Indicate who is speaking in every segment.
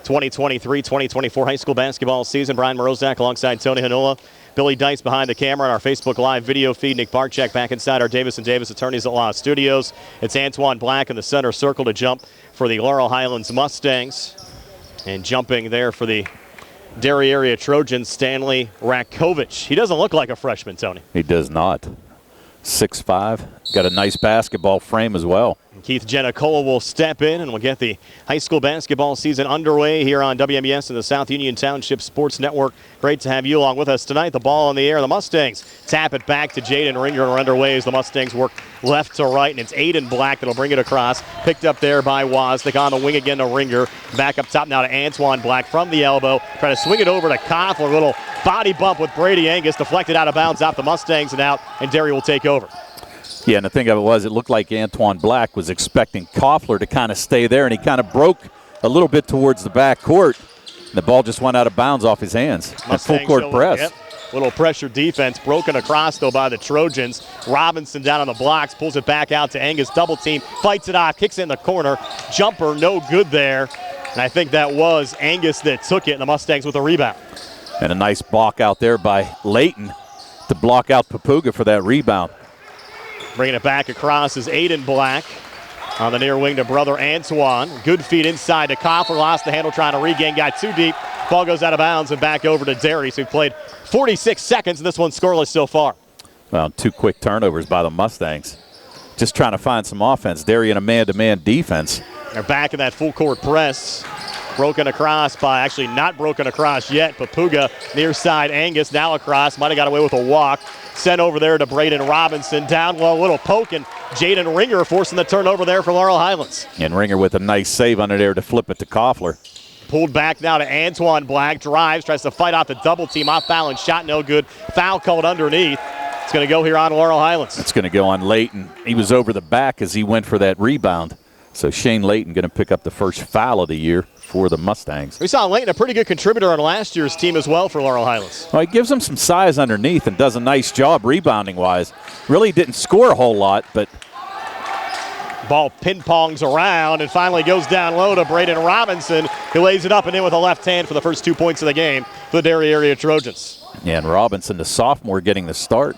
Speaker 1: 2023-2024 high school basketball season. Brian Morozak alongside Tony Hanola. Billy Dice behind the camera on our Facebook Live video feed. Nick Barczyk back inside our Davis & Davis Attorneys at Law studios. It's Antoine Black in the center circle to jump for the Laurel Highlands Mustangs. And jumping there for the Derry area Trojans, Stanley Rakovic. He doesn't look like a freshman, Tony.
Speaker 2: He does not. 6'5", got a nice basketball frame as well.
Speaker 1: Keith Jenicola will step in, and we'll get the high school basketball season underway here on WMES and the South Union Township Sports Network. Great to have you along with us tonight. The ball in the air. The Mustangs tap it back to Jaden Ringer, and we're underway as the Mustangs work left to right, and it's Aiden Black that'll bring it across. Picked up there by Wozniak on the wing again to Ringer. Back up top now to Antoine Black from the elbow. Try to swing it over to Koffler. A little body bump with Brady Angus. Deflected out of bounds off the Mustangs and out, and Derry will take over.
Speaker 2: Yeah, and the thing of it was, it looked like Antoine Black was expecting Koffler to kind of stay there, and he kind of broke a little bit towards the back court. The ball just went out of bounds off his hands. Full court press.
Speaker 1: Yep. Little pressure defense broken across, though, by the Trojans. Robinson down on the blocks, pulls it back out to Angus. Double team, fights it off, kicks it in the corner. Jumper, no good there. And I think that was Angus that took it, and the Mustangs with a rebound.
Speaker 2: And a nice block out there by Layton to block out Papuga for that rebound.
Speaker 1: Bringing it back across is Aiden Black on the near wing to brother Antoine. Good feed inside to Koffler. Lost the handle trying to regain. Got too deep. Ball goes out of bounds and back over to Derry. So we've played 46 seconds, and this one's scoreless so far.
Speaker 2: Well, 2 quick turnovers by the Mustangs. Just trying to find some offense. Derry in a man-to-man defense.
Speaker 1: They're back in that full court press. Broken across by, actually not broken across yet. Papuga near side. Angus now across. Might have got away with a walk. Sent over there to Braden Robinson. Down low, little poke, and Jaden Ringer forcing the turnover there for Laurel Highlands.
Speaker 2: And Ringer with a nice save under there to flip it to Koffler.
Speaker 1: Pulled back now to Antoine Black. Drives, tries to fight off the double team. Off balance, shot no good. Foul called underneath. It's going to go here on Laurel Highlands.
Speaker 2: It's going to go on Layton. He was over the back as he went for that rebound. So Shane Layton going to pick up the first foul of the year for the Mustangs.
Speaker 1: We saw Layton, a pretty good contributor on last year's team as well for Laurel Highlands.
Speaker 2: Well, he gives them some size underneath and does a nice job rebounding-wise. Really didn't score a whole lot, but...
Speaker 1: Ball ping-pongs around and finally goes down low to Braden Robinson, who lays it up and in with a left hand for the first 2 points of the game for the Derry area Trojans.
Speaker 2: Yeah, and Robinson, the sophomore, getting the start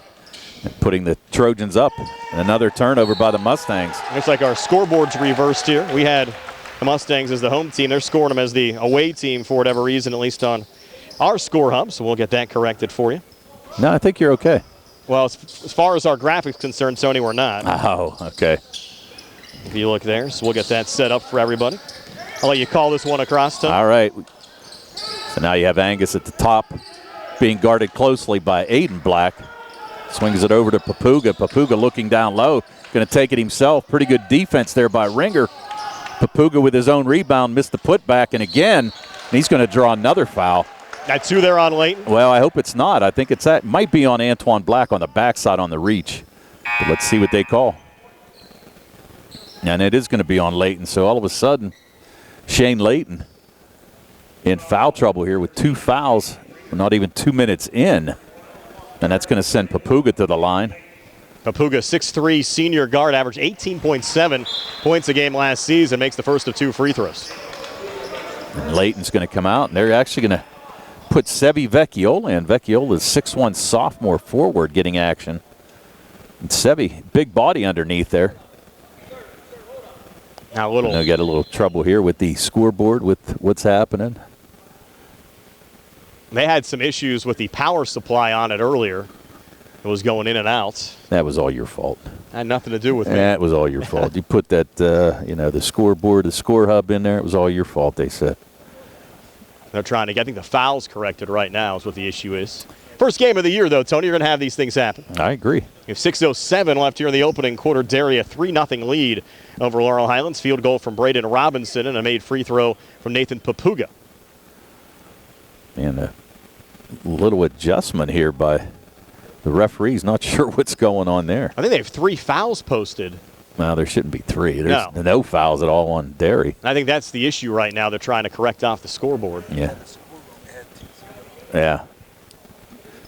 Speaker 2: and putting the Trojans up. And another turnover by the Mustangs.
Speaker 1: Looks like our scoreboard's reversed here. We had the Mustangs as the home team. They're scoring them as the away team for whatever reason, at least on our score hub, so we'll get that corrected for you.
Speaker 2: No, I think you're okay.
Speaker 1: Well, as far as our graphics concerned, Tony, we're not.
Speaker 2: Oh, okay.
Speaker 1: If you look there, so we'll get that set up for everybody. I'll let you call this one across, Tony.
Speaker 2: All right. So now you have Angus at the top being guarded closely by Aiden Black. Swings it over to Papuga. Papuga looking down low. Going to take it himself. Pretty good defense there by Ringer. Papuga with his own rebound missed the putback, and again, he's going to draw another foul.
Speaker 1: Got 2 there on Layton.
Speaker 2: Well, I hope it's not. I think it might be on Antoine Black on the backside on the reach. But let's see what they call. And it is going to be on Layton. So all of a sudden, Shane Layton in foul trouble here with 2 fouls. We're not even 2 minutes in. And that's going to send Papuga to the line.
Speaker 1: Papuga, 6'3", senior guard, averaged 18.7 points a game last season, makes the first of 2 free throws.
Speaker 2: And Layton's going to come out, and they're actually going to put Sevi Vecchiola in. Vecchiola's 6'1" sophomore forward getting action. And Sevi, big body underneath there.
Speaker 1: Now a
Speaker 2: got a little trouble here with the scoreboard with what's happening.
Speaker 1: They had some issues with the power supply on it earlier. It was going in and out.
Speaker 2: That was all your fault.
Speaker 1: Had nothing to do with me.
Speaker 2: That was all your fault. You put that, the scoreboard, the score hub in there. It was all your fault, they said.
Speaker 1: They're trying to get, I think the foul's corrected right now is what the issue is. First game of the year, though, Tony, you're going to have these things happen.
Speaker 2: I agree.
Speaker 1: We have 6:07 left here in the opening quarter. Derry, a 3-0 lead over Laurel Highlands. Field goal from Braden Robinson and a made free throw from Nathan Papuga.
Speaker 2: And a little adjustment here by the referees. Not sure what's going on there.
Speaker 1: I think they have 3 fouls posted.
Speaker 2: Well, there shouldn't be 3. There's no fouls at all on Derry.
Speaker 1: I think that's the issue right now. They're trying to correct off the scoreboard.
Speaker 2: Yeah. Yeah.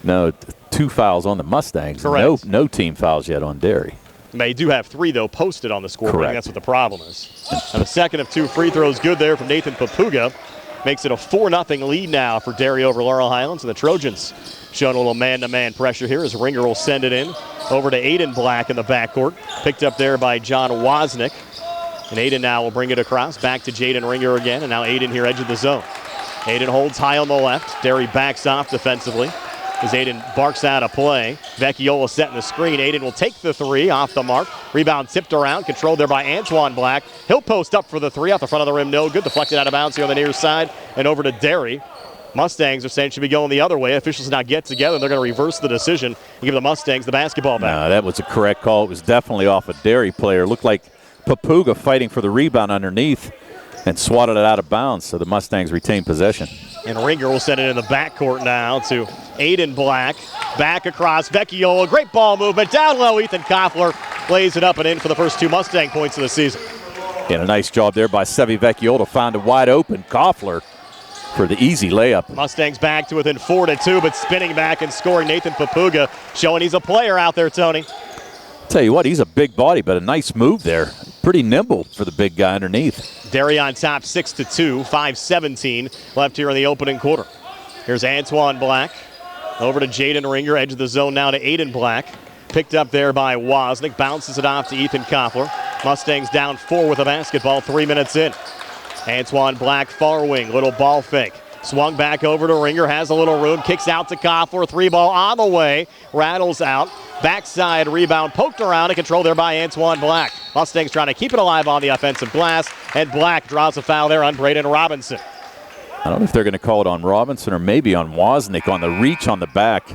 Speaker 2: No, 2 fouls on the Mustangs.
Speaker 1: Correct.
Speaker 2: No team fouls yet on Derry.
Speaker 1: They do have 3, though, posted on the scoreboard.
Speaker 2: Correct.
Speaker 1: I think that's what the problem is. And the second of 2 free throws good there from Nathan Papuga. Makes it a 4-0 lead now for Derry over Laurel Highlands. And the Trojans showing a little man-to-man pressure here as Ringer will send it in over to Aiden Black in the backcourt. Picked up there by John Wozniak. And Aiden now will bring it across. Back to Jaden Ringer again. And now Aiden here, edge of the zone. Aiden holds high on the left. Derry backs off defensively as Aiden barks out a play. Vecchiola setting the screen. Aiden will take the three off the mark. Rebound tipped around, controlled there by Antoine Black. He'll post up for the three off the front of the rim. No good. Deflected out of bounds here on the near side and over to Derry. Mustangs are saying it should be going the other way. Officials now get together. They're going to reverse the decision and give the Mustangs the basketball back.
Speaker 2: No, that was a correct call. It was definitely off a Derry player. Looked like Papuga fighting for the rebound underneath and swatted it out of bounds, so the Mustangs retain possession.
Speaker 1: And Ringer will send it in the backcourt now to Aiden Black. Back across Vecchiola. Great ball movement. Down low, Ethan Koffler lays it up and in for the first 2 Mustang points of the season.
Speaker 2: And a nice job there by Sevi Vecchiola to find a wide open Koffler for the easy layup.
Speaker 1: Mustangs back to within 4-2, but spinning back and scoring Nathan Papuga, showing he's a player out there, Tony.
Speaker 2: Tell you what, he's a big body, but a nice move there. Pretty nimble for the big guy underneath.
Speaker 1: Derry on top 6-2, 5:17 left here in the opening quarter. Here's Antoine Black. Over to Jaden Ringer, edge of the zone now to Aiden Black. Picked up there by Wozniak, bounces it off to Ethan Koffler. Mustangs down 4 with a basketball, 3 minutes in. Antoine Black, far wing, little ball fake. Swung back over to Ringer, has a little room, kicks out to Koffler, 3-ball on the way, rattles out. Backside rebound poked around and controlled there by Antoine Black. Mustangs trying to keep it alive on the offensive glass, and Black draws a foul there on Braden Robinson.
Speaker 2: I don't know if they're going to call it on Robinson or maybe on Wozniak on the reach on the back.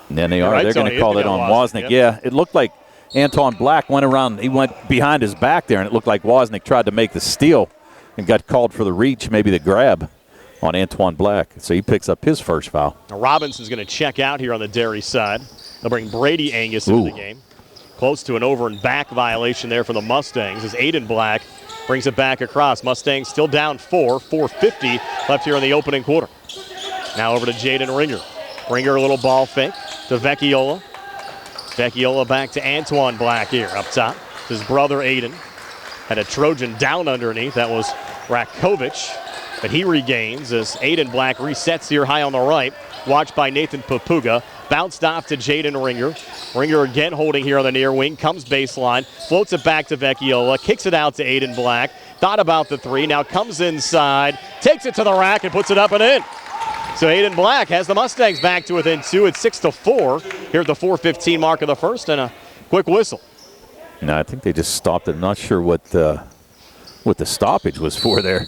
Speaker 2: And then they are.
Speaker 1: Right,
Speaker 2: they're going to call it on Wozniak.
Speaker 1: Yep.
Speaker 2: Yeah, it looked like Antoine Black went around. He went behind his back there, and it looked like Wozniak tried to make the steal and got called for the reach, maybe the grab on Antoine Black. So he picks up his first foul.
Speaker 1: Now Robinson's going to check out here on the Derry side. They'll bring Brady Angus into the game. Close to an over and back violation there for the Mustangs as Aiden Black brings it back across. Mustangs still down 4:50 left here in the opening quarter. Now over to Jaden Ringer. Ringer a little ball fake to Vecchiola. Vecchiola back to Antoine Black here up top. His brother Aiden had a Trojan down underneath. That was Rakovic. But he regains as Aiden Black resets here high on the right. Watched by Nathan Papuga. Bounced off to Jaden Ringer. Ringer again holding here on the near wing. Comes baseline. Floats it back to Vecchiola. Kicks it out to Aiden Black. Thought about the three. Now comes inside. Takes it to the rack and puts it up and in. So Aiden Black has the Mustangs back to within 2. It's 6-4 here at the 4:15 mark of the first, and a quick whistle.
Speaker 2: No, I think they just stopped it. I'm not sure what the stoppage was for there.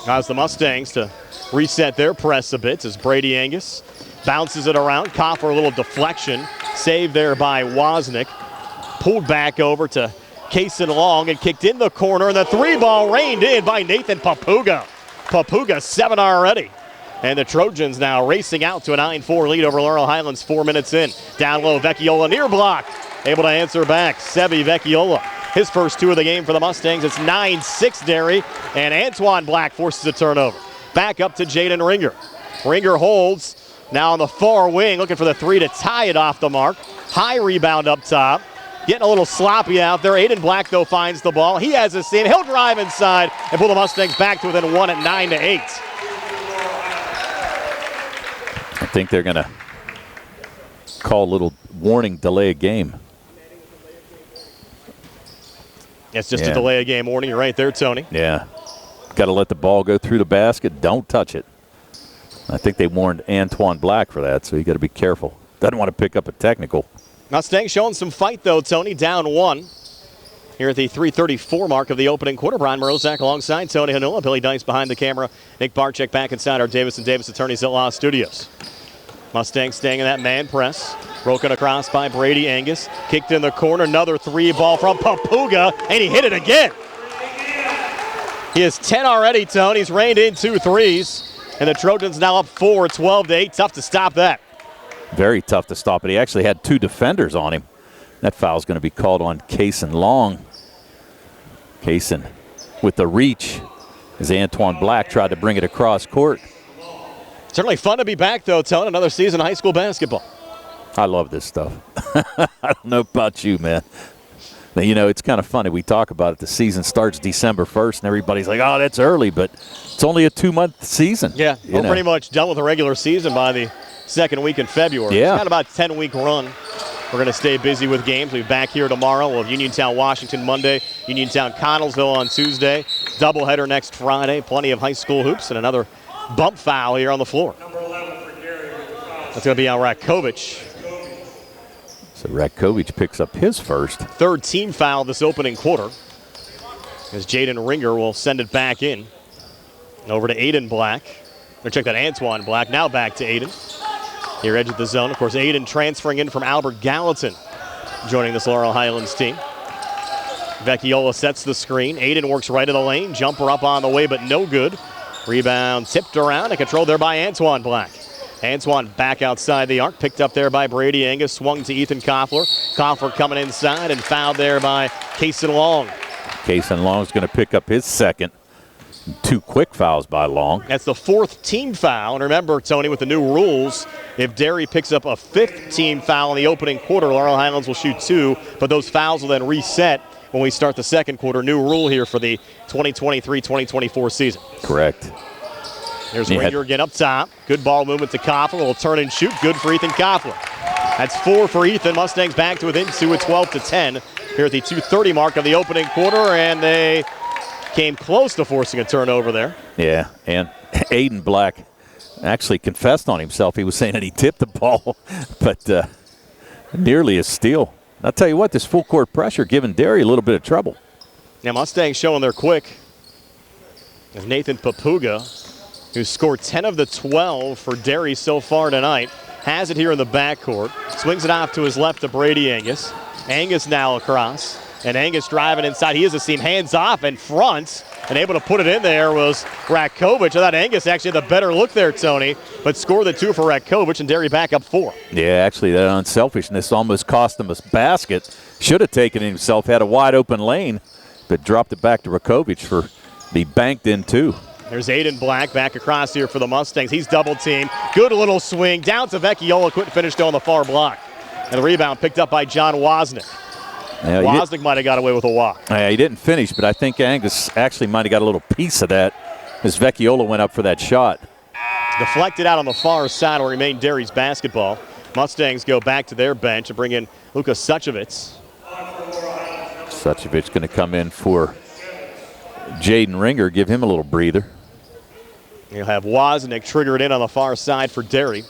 Speaker 1: Allows the Mustangs to reset their press a bit as Brady Angus bounces it around. Koffler, a little deflection. Saved there by Wozniak. Pulled back over to Kaysen Long and kicked in the corner, and the 3-ball rained in by Nathan Papuga. Papuga 7 already. And the Trojans now racing out to a 9-4 lead over Laurel Highlands 4 minutes in. Down low, Vecchiola near block. Able to answer back, Sevi Vecchiola. His first 2 of the game for the Mustangs. It's 9-6 Derry, and Antoine Black forces a turnover. Back up to Jaden Ringer. Ringer holds, now on the far wing, looking for the 3 to tie it off the mark. High rebound up top. Getting a little sloppy out there. Aiden Black, though, finds the ball. He has a seam. He'll drive inside and pull the Mustangs back to within 1 at 9-8.
Speaker 2: I think they're going to call a little warning, delay a game.
Speaker 1: It's just a delay of game warning. You're right there, Tony.
Speaker 2: Yeah. Got to let the ball go through the basket. Don't touch it. I think they warned Antoine Black for that, so you got to be careful. Doesn't want to pick up a technical.
Speaker 1: Mustangs showing some fight, though, Tony. Down 1 here at the 3:34 mark of the opening quarter. Brian Morozak alongside Tony Hanula. Billy Dice behind the camera. Nick Barczyk back inside our Davis & Davis Attorneys at Law Studios. Mustangs staying in that man press. Broken across by Brady Angus. Kicked in the corner. Another 3-ball from Papuga, and he hit it again. He has 10 already, Tony. He's rained in 2 threes. And the Trojans now up 4, 12-8. Tough to stop that.
Speaker 2: Very tough to stop it. He actually had 2 defenders on him. That foul's going to be called on Kaysen Long. Kaysen with the reach as Antoine Black tried to bring it across court.
Speaker 1: Certainly fun to be back, though, Tony. Another season of high school basketball.
Speaker 2: I love this stuff. I don't know about you, man. You know, it's kind of funny. We talk about it. The season starts December 1st, and everybody's like, oh, that's early, but it's only a 2-month season.
Speaker 1: Yeah, we're pretty much done with the regular season by the second week in February.
Speaker 2: Yeah.
Speaker 1: It's got about a 10-week run. We're going to stay busy with games. We'll be back here tomorrow. We'll have Uniontown, Washington Monday, Uniontown, Connellsville on Tuesday. Doubleheader next Friday. Plenty of high school hoops and another bump foul here on the floor.
Speaker 3: Number 11 for Derry.
Speaker 1: That's going to be on Rakovic.
Speaker 2: So Rakovic picks up his first.
Speaker 1: Third team foul this opening quarter, as Jaden Ringer will send it back in. Over to Aiden Black. Or check that, Antoine Black. Now back to Aiden. Here edge of the zone. Of course, Aiden transferring in from Albert Gallatin, joining this Laurel Highlands team. Vecchiola sets the screen. Aiden works right of the lane. Jumper up on the way, but no good. Rebound tipped around and controlled there by Antoine Black. Antoine back outside the arc, picked up there by Brady Angus, swung to Ethan Koffler. Koffler coming inside and fouled there by Kaysen Long.
Speaker 2: Kaysen Long's going to pick up his second. 2 quick fouls by Long.
Speaker 1: That's the 4th team foul. And remember, Tony, with the new rules, if Derry picks up a 5th team foul in the opening quarter, Laurel Highlands will shoot 2, but those fouls will then reset when we start the second quarter. New rule here for the 2023-2024 season.
Speaker 2: Correct.
Speaker 1: There's Ringer again up top. Good ball movement to Koffler. Will turn and shoot. Good for Ethan Koffler. That's 4 for Ethan. Mustangs back to within 2 at 12-10 here at the 2:30 mark of the opening quarter, and they came close to forcing a turnover there.
Speaker 2: Yeah, and Aiden Black actually confessed on himself. He was saying that he tipped the ball, but nearly a steal. I'll tell you what, this full court pressure giving Derry a little bit of trouble.
Speaker 1: Now Mustangs showing they're quick. As Nathan Papuga, who scored 10 of the 12 for Derry so far tonight, has it here in the backcourt. Swings it off to his left to Brady Angus. Angus now across. And Angus driving inside. He is a seam, hands off in front, and able to put it in there was Rakovic. I thought Angus actually had the better look there, Tony, but scored the 2 for Rakovic, and Derry back up 4.
Speaker 2: Yeah, actually that unselfishness almost cost him a basket. Should have taken it himself, had a wide open lane, but dropped it back to Rakovic for the banked in 2.
Speaker 1: There's Aiden Black back across here for the Mustangs. He's double teamed. Good little swing down to Vecchiola. Couldn't finish on the far block. And the rebound picked up by John Wozniak.
Speaker 2: Yeah,
Speaker 1: Wozniak might have got away with a walk.
Speaker 2: Yeah, he didn't finish, but I think Angus actually might have got a little piece of that as Vecchiola went up for that shot.
Speaker 1: Deflected out on the far side will remain Derry's basketball. Mustangs go back to their bench and bring in Luka Sucevic.
Speaker 2: Sucevic going to come in for Jaden Ringer, give him a little breather.
Speaker 1: You'll have Wozniak triggered in on the far side for Derry.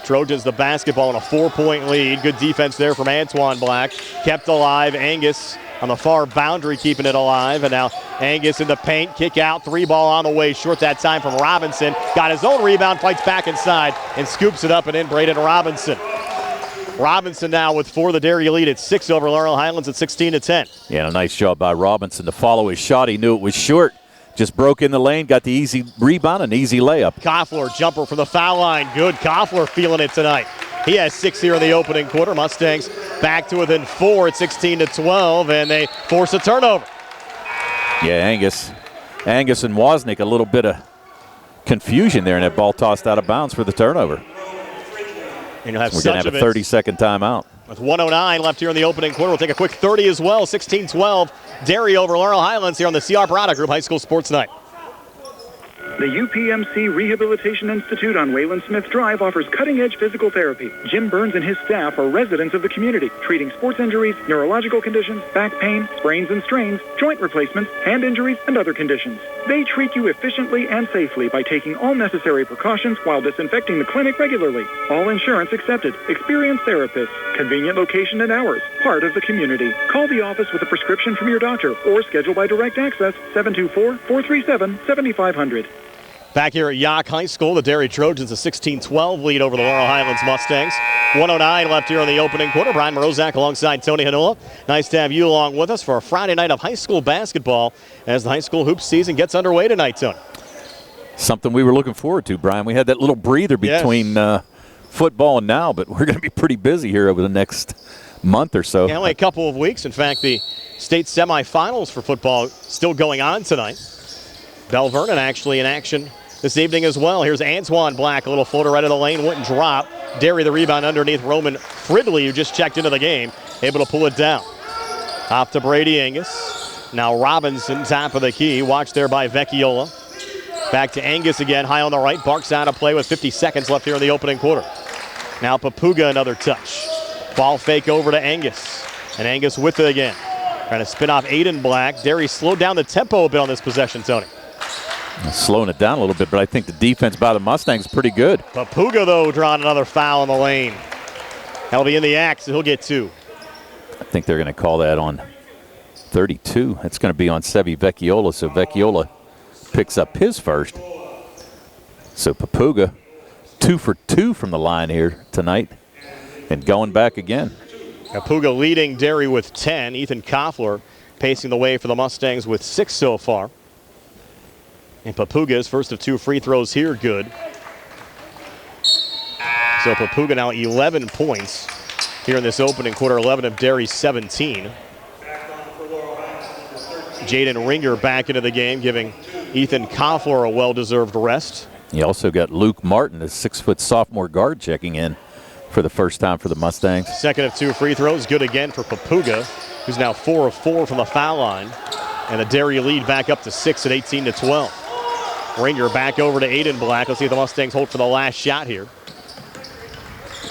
Speaker 1: Trojans the basketball in a 4-point lead. Good defense there from Antoine Black. Kept alive. Angus on the far boundary keeping it alive. And now Angus in the paint. Kick out. 3 ball on the way. Short that time from Robinson. Got his own rebound. Fights back inside and scoops it up and in Braden Robinson. Robinson now with 4. The Derry lead at 6 over Laurel Highlands at 16-10.
Speaker 2: Yeah, a nice job by Robinson to follow his shot. He knew it was short. Just broke in the lane, got the easy rebound, an easy layup.
Speaker 1: Koffler, jumper from the foul line. Good. Koffler feeling it tonight. He has 6 here in the opening quarter. Mustangs back to within 4 at 16-12, and they force a turnover.
Speaker 2: Yeah, Angus and Wozniak, a little bit of confusion there, and that ball tossed out of bounds for the turnover.
Speaker 1: And you'll have
Speaker 2: We're going to have a 30-second timeout.
Speaker 1: With 1:09 left here in the opening quarter, we'll take a quick 30 as well. 16-12, Derry over Laurel Highlands here on the CR Barada Group High School Sports Night.
Speaker 4: The UPMC Rehabilitation Institute on Wayland Smith Drive offers cutting-edge physical therapy. Jim Burns and his staff are residents of the community, treating sports injuries, neurological conditions, back pain, sprains and strains, joint replacements, hand injuries, and other conditions. They treat you efficiently and safely by taking all necessary precautions while disinfecting the clinic regularly. All insurance accepted. Experienced therapists. Convenient location and hours. Part of the community. Call the office with a prescription from your doctor or schedule by direct access 724-437-7500.
Speaker 1: Back here at Yough High School, the Derry Trojans a 16-12 lead over the Laurel Highlands Mustangs. 1:09 left here in the opening quarter. Brian Morozak alongside Tony Hanula. Nice to have you along with us for a Friday night of high school basketball as the high school hoops season gets underway tonight, Tony.
Speaker 2: Something we were looking forward to, Brian. We had that little breather between football and now, but we're going to be pretty busy here over the next month or so.
Speaker 1: Yeah, only a couple of weeks. In fact, the state semifinals for football still going on tonight. Bell Vernon actually in action this evening as well. Here's Antoine Black, a little floater right of the lane, wouldn't drop. Derry the rebound underneath Roman Fridley, who just checked into the game, able to pull it down. Off to Brady Angus. Now Robinson, top of the key. Watch there by Vecchiola. Back to Angus again, high on the right. Barks out of play with 50 seconds left here in the opening quarter. Now Papuga, another touch. Ball fake over to Angus. And Angus with it again. Trying to spin off Aiden Black. Derry slowed down the tempo a bit on this possession, Tony.
Speaker 2: Slowing it down a little bit, but I think the defense by the Mustangs is pretty good.
Speaker 1: Papuga, though, drawing another foul in the lane. That'll be in the act, so he'll get 2.
Speaker 2: I think they're going to call that on 32. That's going to be on Sevi Vecchiola, so Vecchiola picks up his first. So Papuga, 2 for 2 from the line here tonight, and going back again.
Speaker 1: Papuga leading Derry with 10. Ethan Koffler pacing the way for the Mustangs with 6 so far. And Papuga's first of 2 free throws here, good. So Papuga now 11 points here in this opening quarter, 11 of Derry's 17. Jaden Ringer back into the game, giving Ethan Koffler a well-deserved rest.
Speaker 2: You also got Luke Martin, a 6-foot sophomore guard, checking in for the first time for the Mustangs.
Speaker 1: Second of 2 free throws, good again for Papuga, who's now 4 of 4 from the foul line. And the Derry lead back up to 6 at 18-12. Ringer back over to Aiden Black. Let's see if the Mustangs hold for the last shot here.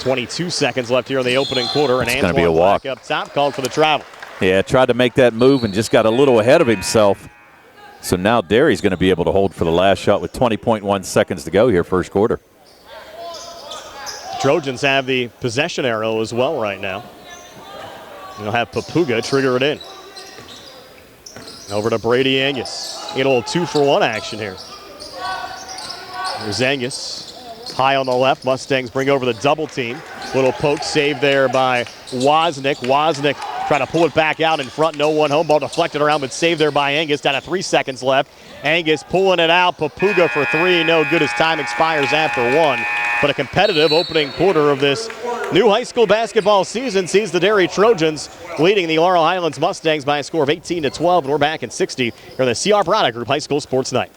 Speaker 1: 22 seconds left here in the opening quarter. And
Speaker 2: Antoine be a walk.
Speaker 1: Black up top, called for the travel.
Speaker 2: Yeah, tried to make that move and just got a little ahead of himself. So now Derry's going to be able to hold for the last shot with 20.1 seconds to go here, first quarter.
Speaker 1: Trojans have the possession arrow as well right now. They'll have Papuga trigger it in. Over to Brady Angus. Get a little 2-for-1 action here. There's Angus. High on the left. Mustangs bring over the double team. Little poke save there by Wozniak. Wozniak trying to pull it back out in front. No one home. Ball deflected around, but saved there by Angus. Down to 3 seconds left. Angus pulling it out. Papuga for 3. No good as time expires after 1. But a competitive opening quarter of this new high school basketball season sees the Derry Trojans leading the Laurel Highlands Mustangs by a score of 18-12. And we're back in 60 here on the CR Product Group High School Sports Night.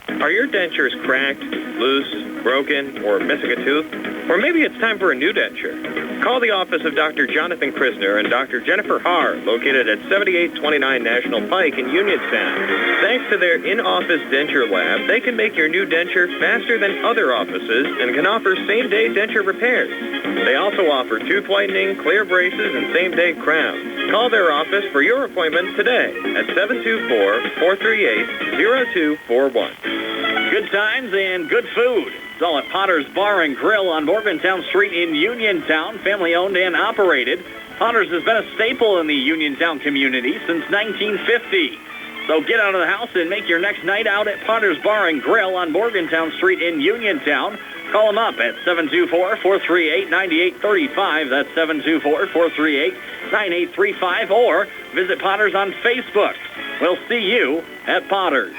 Speaker 3: Are your dentures cracked, loose, broken, or missing a tooth? Or maybe it's time for a new denture. Call the office of Dr. Jonathan Krisner and Dr. Jennifer Haar, located at 7829 National Pike in Uniontown. Thanks to their in-office denture lab, they can make your new denture faster than other offices and can offer same-day denture repairs. They also offer tooth whitening, clear braces, and same-day crowns. Call their office for your appointment today at 724-438-0241.
Speaker 5: Good times and good food. It's all at Potter's Bar and Grill on Morgantown Street in Uniontown, family owned and operated. Potter's has been a staple in the Uniontown community since 1950. So get out of the house and make your next night out at Potter's Bar and Grill on Morgantown Street in Uniontown. Call them up at 724-438-9835. That's 724-438-9835. Or visit Potter's on Facebook. We'll see you at Potter's.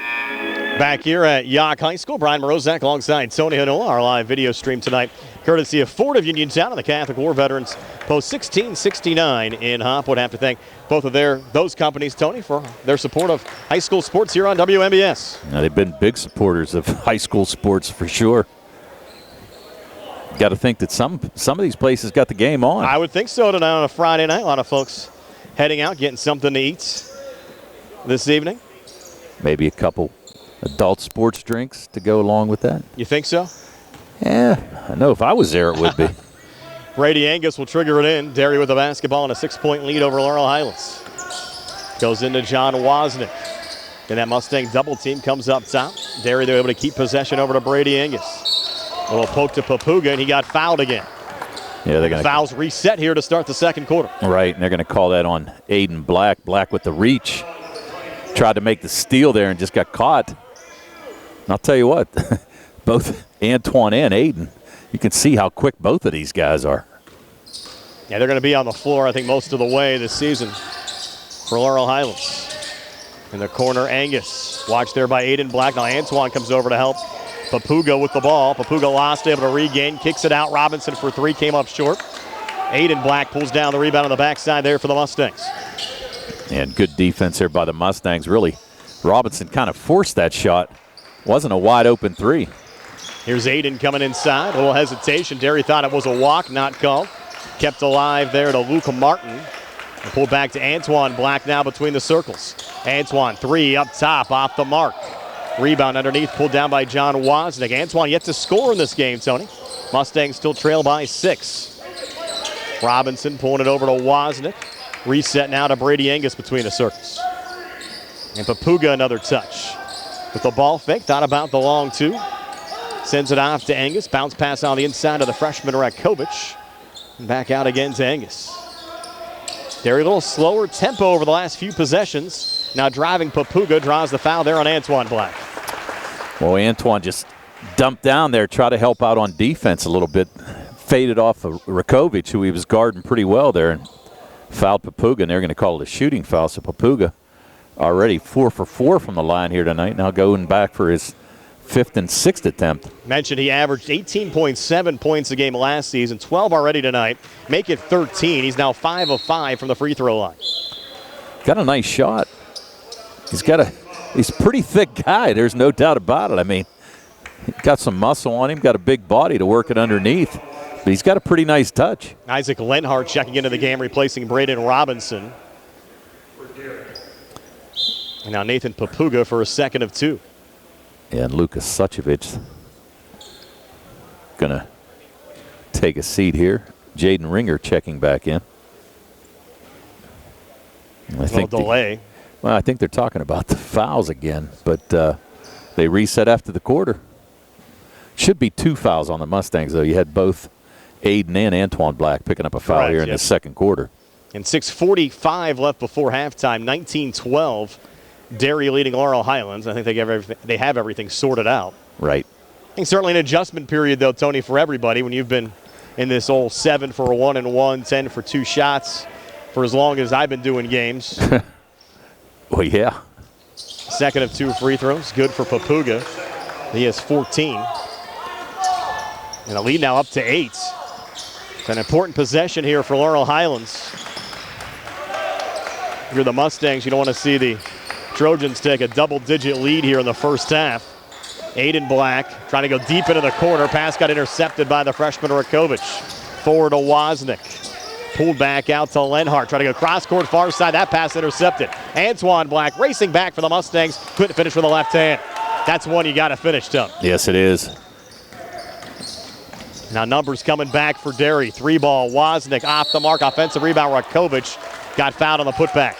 Speaker 1: Back here at Yough High School, Brian Morozak alongside Tony Hanola. Our live video stream tonight, courtesy of Ford of Uniontown and the Catholic War Veterans Post 1669 in Hopwood. Have to thank both of those companies, Tony, for their support of high school sports here on WMBS.
Speaker 2: Now, they've been big supporters of high school sports for sure. Got to think that some of these places got the game on.
Speaker 1: I would think so tonight on a Friday night. A lot of folks heading out, getting something to eat this evening.
Speaker 2: Maybe a couple adult sports drinks to go along with that.
Speaker 1: You think so?
Speaker 2: Yeah, I know if I was there it would be.
Speaker 1: Brady Angus will trigger it in. Derry with the basketball and a 6-point lead over Laurel Highlands. Goes into John Wozniak. And that Mustang double team comes up top. Derry, they're able to keep possession over to Brady Angus. A little poke to Papuga, and he got fouled again.
Speaker 2: Yeah, they're going to
Speaker 1: fouls reset here to start the second quarter.
Speaker 2: Right, and they're going to call that on Aiden Black. Black with the reach. Tried to make the steal there and just got caught. And I'll tell you what, both Antoine and Aiden, you can see how quick both of these guys are.
Speaker 1: Yeah, they're going to be on the floor, I think, most of the way this season for Laurel Highlands. In the corner, Angus. Watch there by Aiden Black. Now Antoine comes over to help Papuga with the ball. Papuga lost, able to regain, kicks it out. Robinson for 3, came up short. Aiden Black pulls down the rebound on the backside there for the Mustangs.
Speaker 2: And good defense here by the Mustangs, really. Robinson kind of forced that shot. Wasn't a wide open 3.
Speaker 1: Here's Aiden coming inside. A little hesitation. Derry thought it was a walk, not called. Kept alive there to Luke Martin. Pulled back to Antoine Black now between the circles. Antoine, 3 up top, off the mark. Rebound underneath, pulled down by John Wozniak. Antoine yet to score in this game, Tony. Mustangs still trail by 6. Robinson pulling it over to Wozniak. Reset now to Brady Angus between the circles. And Papuga another touch. With the ball fake, thought about the long 2. Sends it off to Angus. Bounce pass on the inside of the freshman Rakovic. And back out again to Angus. Derry a little slower tempo over the last few possessions. Now driving Papuga, draws the foul there on Antoine Black.
Speaker 2: Well, Antoine just dumped down there, tried to help out on defense a little bit. Faded off of Rakovic, who he was guarding pretty well there, and fouled Papuga, and they're going to call it a shooting foul. So Papuga already 4 for 4 from the line here tonight, now going back for his 5th and 6th attempt.
Speaker 1: Mentioned he averaged 18.7 points a game last season, 12 already tonight. Make it 13. He's now 5 of 5 from the free throw line.
Speaker 2: Got a nice shot. He's a pretty thick guy. There's no doubt about it. I mean, he's got some muscle on him, got a big body to work it underneath. But he's got a pretty nice touch.
Speaker 1: Isaac Lenhart checking into the game, replacing Braden Robinson. And now Nathan Papuga for a 2nd of 2.
Speaker 2: And Lucas Suchevich going to take a seat here. Jaden Ringer checking back in. I think
Speaker 1: delay.
Speaker 2: I think they're talking about the fouls again, but they reset after the quarter. Should be 2 fouls on the Mustangs, though. You had both Aiden and Antoine Black picking up a foul here in the second quarter.
Speaker 1: And 6:45 left before halftime, 19-12. Derry leading Laurel Highlands. I think they have everything sorted out.
Speaker 2: Right.
Speaker 1: I think certainly an adjustment period, though, Tony, for everybody when you've been in this old 7 for 1 and 1, 10 for 2 shots for as long as I've been doing games.
Speaker 2: Well, yeah.
Speaker 1: 2nd of 2 free throws. Good for Papuga. He has 14. And a lead now up to 8. It's an important possession here for Laurel Highlands. If you're the Mustangs, you don't want to see the Trojans take a double-digit lead here in the first half. Aiden Black trying to go deep into the corner. Pass got intercepted by the freshman Rakovic. Forward to Wozniak. Pulled back out to Lenhart. Trying to go cross-court far side. That pass intercepted. Antoine Black racing back for the Mustangs. Couldn't finish with the left hand. That's one you got to finish, Tom.
Speaker 2: Yes, it is.
Speaker 1: Now numbers coming back for Derry. 3-ball, Wozniak off the mark. Offensive rebound, Rakovic got fouled on the putback.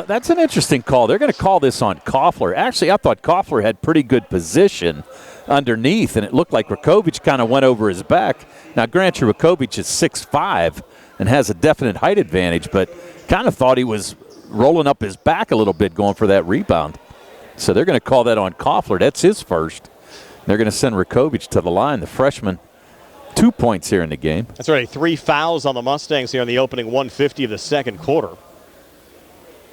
Speaker 2: That's an interesting call. They're going to call this on Koffler. Actually, I thought Koffler had pretty good position underneath, and it looked like Rakovic kind of went over his back. Now, granted, Rakovic is 6'5", and has a definite height advantage, but kind of thought he was rolling up his back a little bit going for that rebound. So they're going to call that on Koffler. That's his first. They're going to send Rakovic to the line, the freshman. 2 points here in the game.
Speaker 1: That's right, 3 fouls on the Mustangs here in the opening 150 of the second quarter.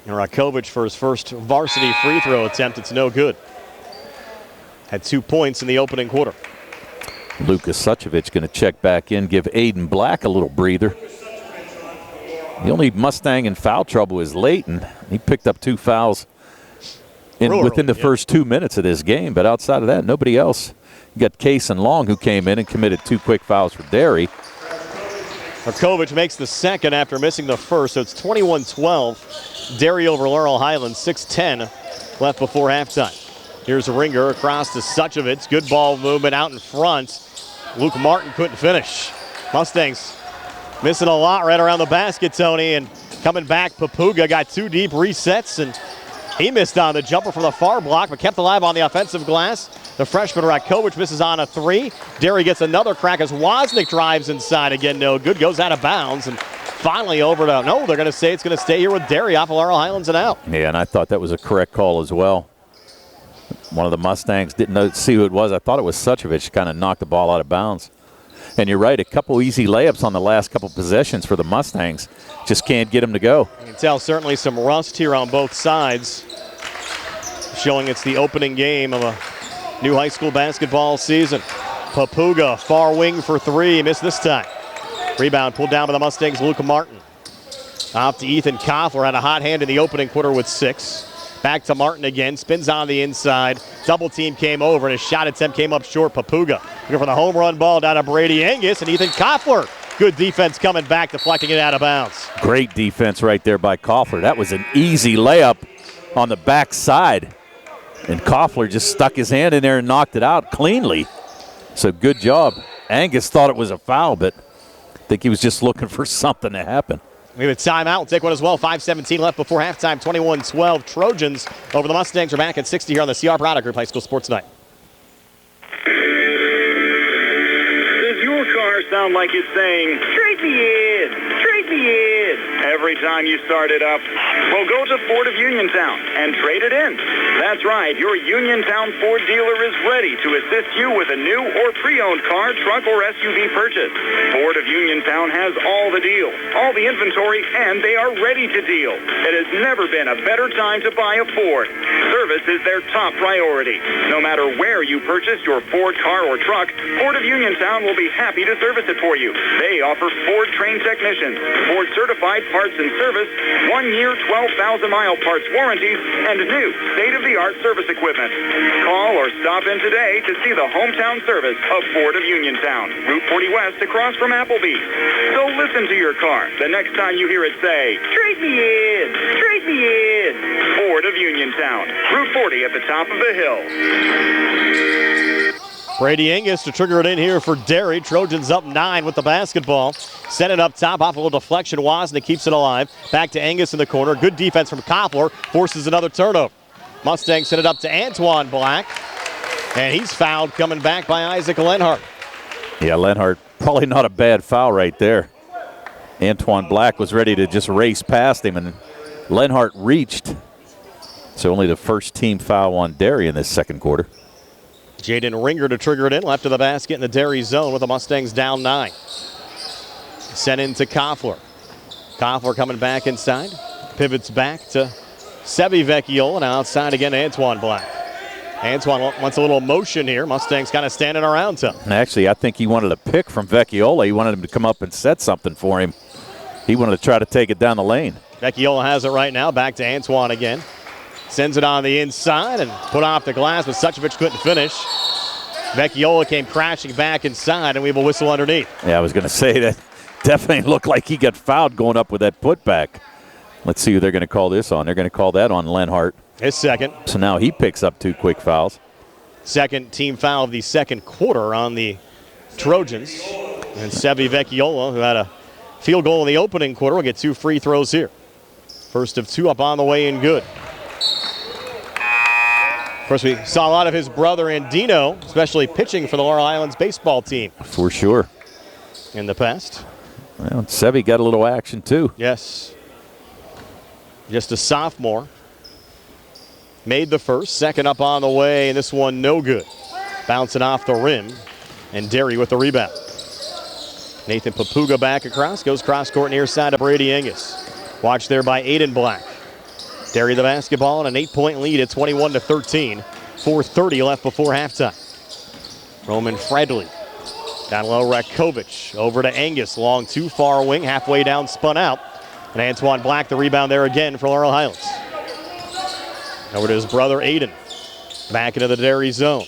Speaker 1: And Rakovic for his first varsity free throw attempt, it's no good. Had 2 points in the opening quarter.
Speaker 2: Lucas Suchevich going to check back in, give Aiden Black a little breather. The only Mustang in foul trouble is Layton. He picked up 2 fouls within the first 2 minutes of this game, but outside of that, nobody else. You got Case and Long, who came in and committed 2 quick fouls for Derry.
Speaker 1: Rakovic makes the second after missing the first, so it's 21-12. Derry over Laurel Highlands, 6:10 left before halftime. Here's Ringer across to Suchevich. Good ball movement out in front. Luke Martin couldn't finish. Mustangs missing a lot right around the basket, Tony, and coming back, Papuga got 2 deep resets, and he missed on the jumper from the far block, but kept alive on the offensive glass. The freshman Rakovic misses on a 3. Derry gets another crack as Wozniak drives inside again. No good, goes out of bounds, and finally over to, no, they're going to say it's going to stay here with Derry off of Laurel Highlands and out.
Speaker 2: Yeah, and I thought that was a correct call as well. One of the Mustangs didn't see who it was. I thought it was Suchevich, kind of knocked the ball out of bounds. And you're right, a couple easy layups on the last couple possessions for the Mustangs. Just can't get them to go.
Speaker 1: You can tell certainly some rust here on both sides, showing it's the opening game of a new high school basketball season. Papuga, far wing for 3, missed this time. Rebound pulled down by the Mustangs, Luke Martin. Off to Ethan Koffler, had a hot hand in the opening quarter with 6. Back to Martin again, spins on the inside. Double team came over, and his shot attempt came up short. Papuga looking for the home run ball down to Brady Angus, and Ethan Koffler Good defense coming back, deflecting it out of bounds.
Speaker 2: Great defense right there by Koffler. That was an easy layup on the backside. And Koffler just stuck his hand in there and knocked it out cleanly. So good job. Angus thought it was a foul, but I think he was just looking for something to happen.
Speaker 1: We have a timeout. We'll take one as well. 5:17 left before halftime. 21-12 Trojans over the Mustangs. Are back at 60 here on the CR Product Group High School Sports Night.
Speaker 4: Does your car sound like it's saying, trade me in, trade me in, every time you start it up? Well, go to Ford of Uniontown and trade it in. That's right. Your Uniontown Ford dealer is ready to assist you with a new or pre-owned car, truck, or SUV purchase. Ford of Uniontown has all the deals, all the inventory, and they are ready to deal. It has never been a better time to buy a Ford. Service is their top priority. No matter where you purchase your Ford car or truck, Ford of Uniontown will be happy to service it for you. They offer Ford trained technicians, Ford certified parts and service, 1 year, 12,000-mile parts warranties, and new state-of-the-art service equipment. Call or stop in today to see the hometown service of Ford of Uniontown, Route 40 West across from Applebee's. So listen to your car the next time you hear it say, trade me in, trade me in. Ford of Uniontown, Route 40 at the top of the hill.
Speaker 1: Brady Angus to trigger it in here for Derry. Trojans up 9 with the basketball. Send it up top, off a little deflection. Wozniak keeps it alive. Back to Angus in the corner. Good defense from Koffler. Forces another turnover. Mustangs send it up to Antoine Black. And he's fouled coming back by Isaac Lenhart.
Speaker 2: Yeah, Lenhart, probably not a bad foul right there. Antoine Black was ready to just race past him, and Lenhart reached. So only the first team foul on Derry in this second quarter.
Speaker 1: Jaden Ringer to trigger it in. Left of the basket in the Derry zone with the Mustangs down 9. Sent into Koffler. Koffler coming back inside. Pivots back to Sebi Vecchiola. And outside again to Antoine Black. Antoine wants a little motion here. Mustangs kind of standing around him.
Speaker 2: And actually, I think he wanted a pick from Vecchiola. He wanted him to come up and set something for him. He wanted to try to take it down the lane.
Speaker 1: Vecchiola has it right now. Back to Antoine again. Sends it on the inside and put off the glass, but Suchevich couldn't finish. Vecchiola came crashing back inside, and we have a whistle underneath.
Speaker 2: Yeah, I was going to say that definitely looked like he got fouled going up with that putback. Let's see who they're going to call this on. They're going to call that on Lenhart.
Speaker 1: His second.
Speaker 2: So now he picks up 2 quick fouls.
Speaker 1: Second team foul of the second quarter on the Trojans. And Sebi Vecchiola, who had a field goal in the opening quarter, will get 2 free throws here. First of 2 up on the way and good. Of course, we saw a lot of his brother Andino, especially pitching for the Laurel Highlands baseball team.
Speaker 2: For sure.
Speaker 1: In the past.
Speaker 2: Well, Sebi got a little action too.
Speaker 1: Yes. Just a sophomore. Made the first, second up on the way, and this one no good. Bouncing off the rim, and Derry with the rebound. Nathan Papuga back across, goes cross court near side of Brady Angus. Watched there by Aiden Black. Derry the basketball and an 8-point lead at 21-13. 4:30 left before halftime. Roman Fredley. Down low, Rakovic. Over to Angus. Long too far wing. Halfway down, spun out. And Antoine Black, the rebound there again for Laurel Highlands. Over to his brother Aiden. Back into the Derry zone.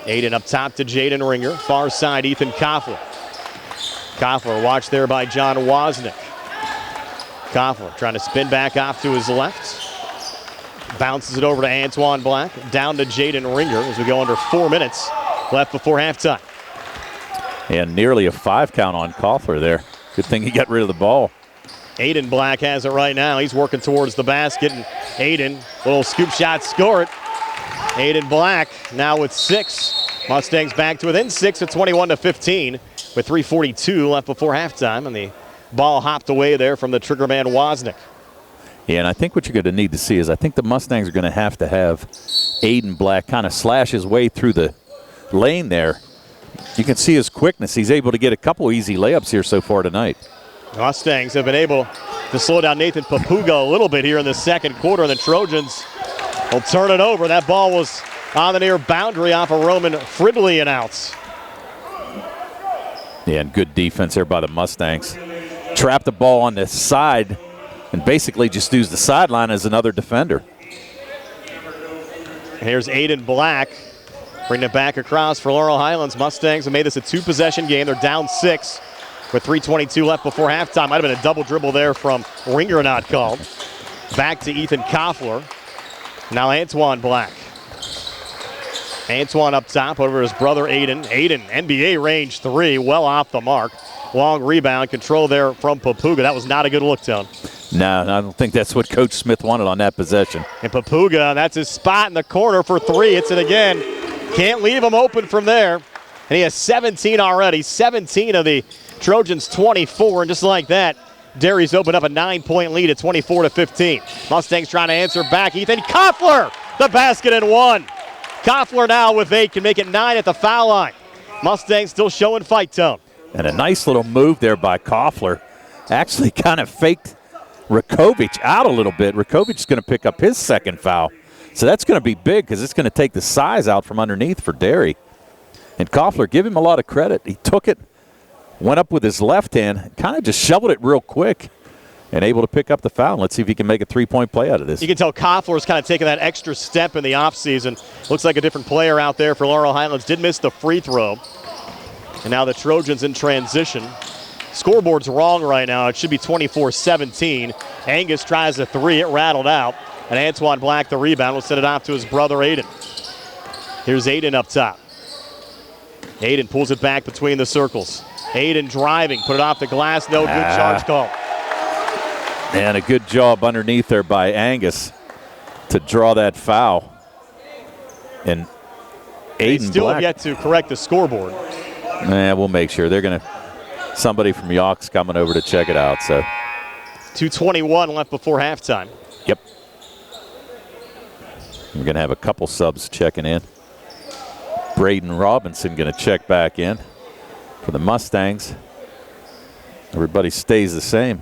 Speaker 1: Aiden up top to Jaden Ringer. Far side, Ethan Koffler. Koffler watched there by John Wozniak. Koffler trying to spin back off to his left. Bounces it over to Antoine Black. Down to Jaden Ringer as we go under 4 minutes left before halftime.
Speaker 2: And nearly a 5 count on Koffler there. Good thing he got rid of the ball.
Speaker 1: Aiden Black has it right now. He's working towards the basket. And Aiden, little scoop shot, score it. Aiden Black now with 6. Mustangs back to within 6 at 21-15 with 3:42 left before halftime. And the ball hopped away there from the trigger man Wozniak.
Speaker 2: Yeah, and I think what you're going to need to see is I think the Mustangs are going to have Aiden Black kind of slash his way through the lane there. You can see his quickness. He's able to get a couple easy layups here so far tonight.
Speaker 1: Mustangs have been able to slow down Nathan Papuga a little bit here in the second quarter, and the Trojans will turn it over. That ball was on the near boundary off of Roman Fridley and out.
Speaker 2: Yeah, and good defense there by the Mustangs. Trap the ball on the side and basically just use the sideline as another defender.
Speaker 1: And here's Aiden Black. Bringing it back across for Laurel Highlands. Mustangs have made this a 2-possession game. They're down 6. with 3:22 left before halftime. Might have been a double dribble there from Ringer, not called. Back to Ethan Koffler. Now Antoine Black. Antoine up top over his brother Aiden. Aiden, NBA range 3, well off the mark. Long rebound, control there from Papuga. That was not a good look, Tone.
Speaker 2: No, I don't think that's what Coach Smith wanted on that possession.
Speaker 1: And Papuga, that's his spot in the corner for 3. Hits it again. Can't leave him open from there. And he has 17 already. 17 of the Trojans 24. And just like that, Derry's opened up a 9-point lead at 24-15. Mustangs trying to answer back. Ethan Koffler, the basket and 1. Koffler now with 8, can make it 9 at the foul line. Mustangs still showing fight tone.
Speaker 2: And a nice little move there by Koffler. Actually kind of faked Rakovic out a little bit. Rakovic's going to pick up his second foul. So that's going to be big because it's going to take the size out from underneath for Derry. And Koffler, give him a lot of credit. He took it, went up with his left hand, kind of just shoveled it real quick and able to pick up the foul. Let's see if he can make a three-point play out of this.
Speaker 1: You can tell Koffler's kind of taking that extra step in the offseason. Looks like a different player out there for Laurel Highlands. Did miss the free throw. And now the Trojans in transition. Scoreboard's wrong right now. It should be 24-17. Angus tries a 3. It rattled out. And Antoine Black, the rebound, will send it off to his brother Aiden. Here's Aiden up top. Aiden pulls it back between the circles. Aiden driving, put it off the glass. No good, charge call.
Speaker 2: And a good job underneath there by Angus to draw that foul. And
Speaker 1: They
Speaker 2: Aiden
Speaker 1: still
Speaker 2: Black.
Speaker 1: have yet to correct the scoreboard.
Speaker 2: We'll make sure. They're going to, somebody from Yough's coming over to check it out. So
Speaker 1: 2:21 left before halftime.
Speaker 2: Yep. We're going to have a couple subs checking in. Braden Robinson going to check back in for the Mustangs. Everybody stays the same.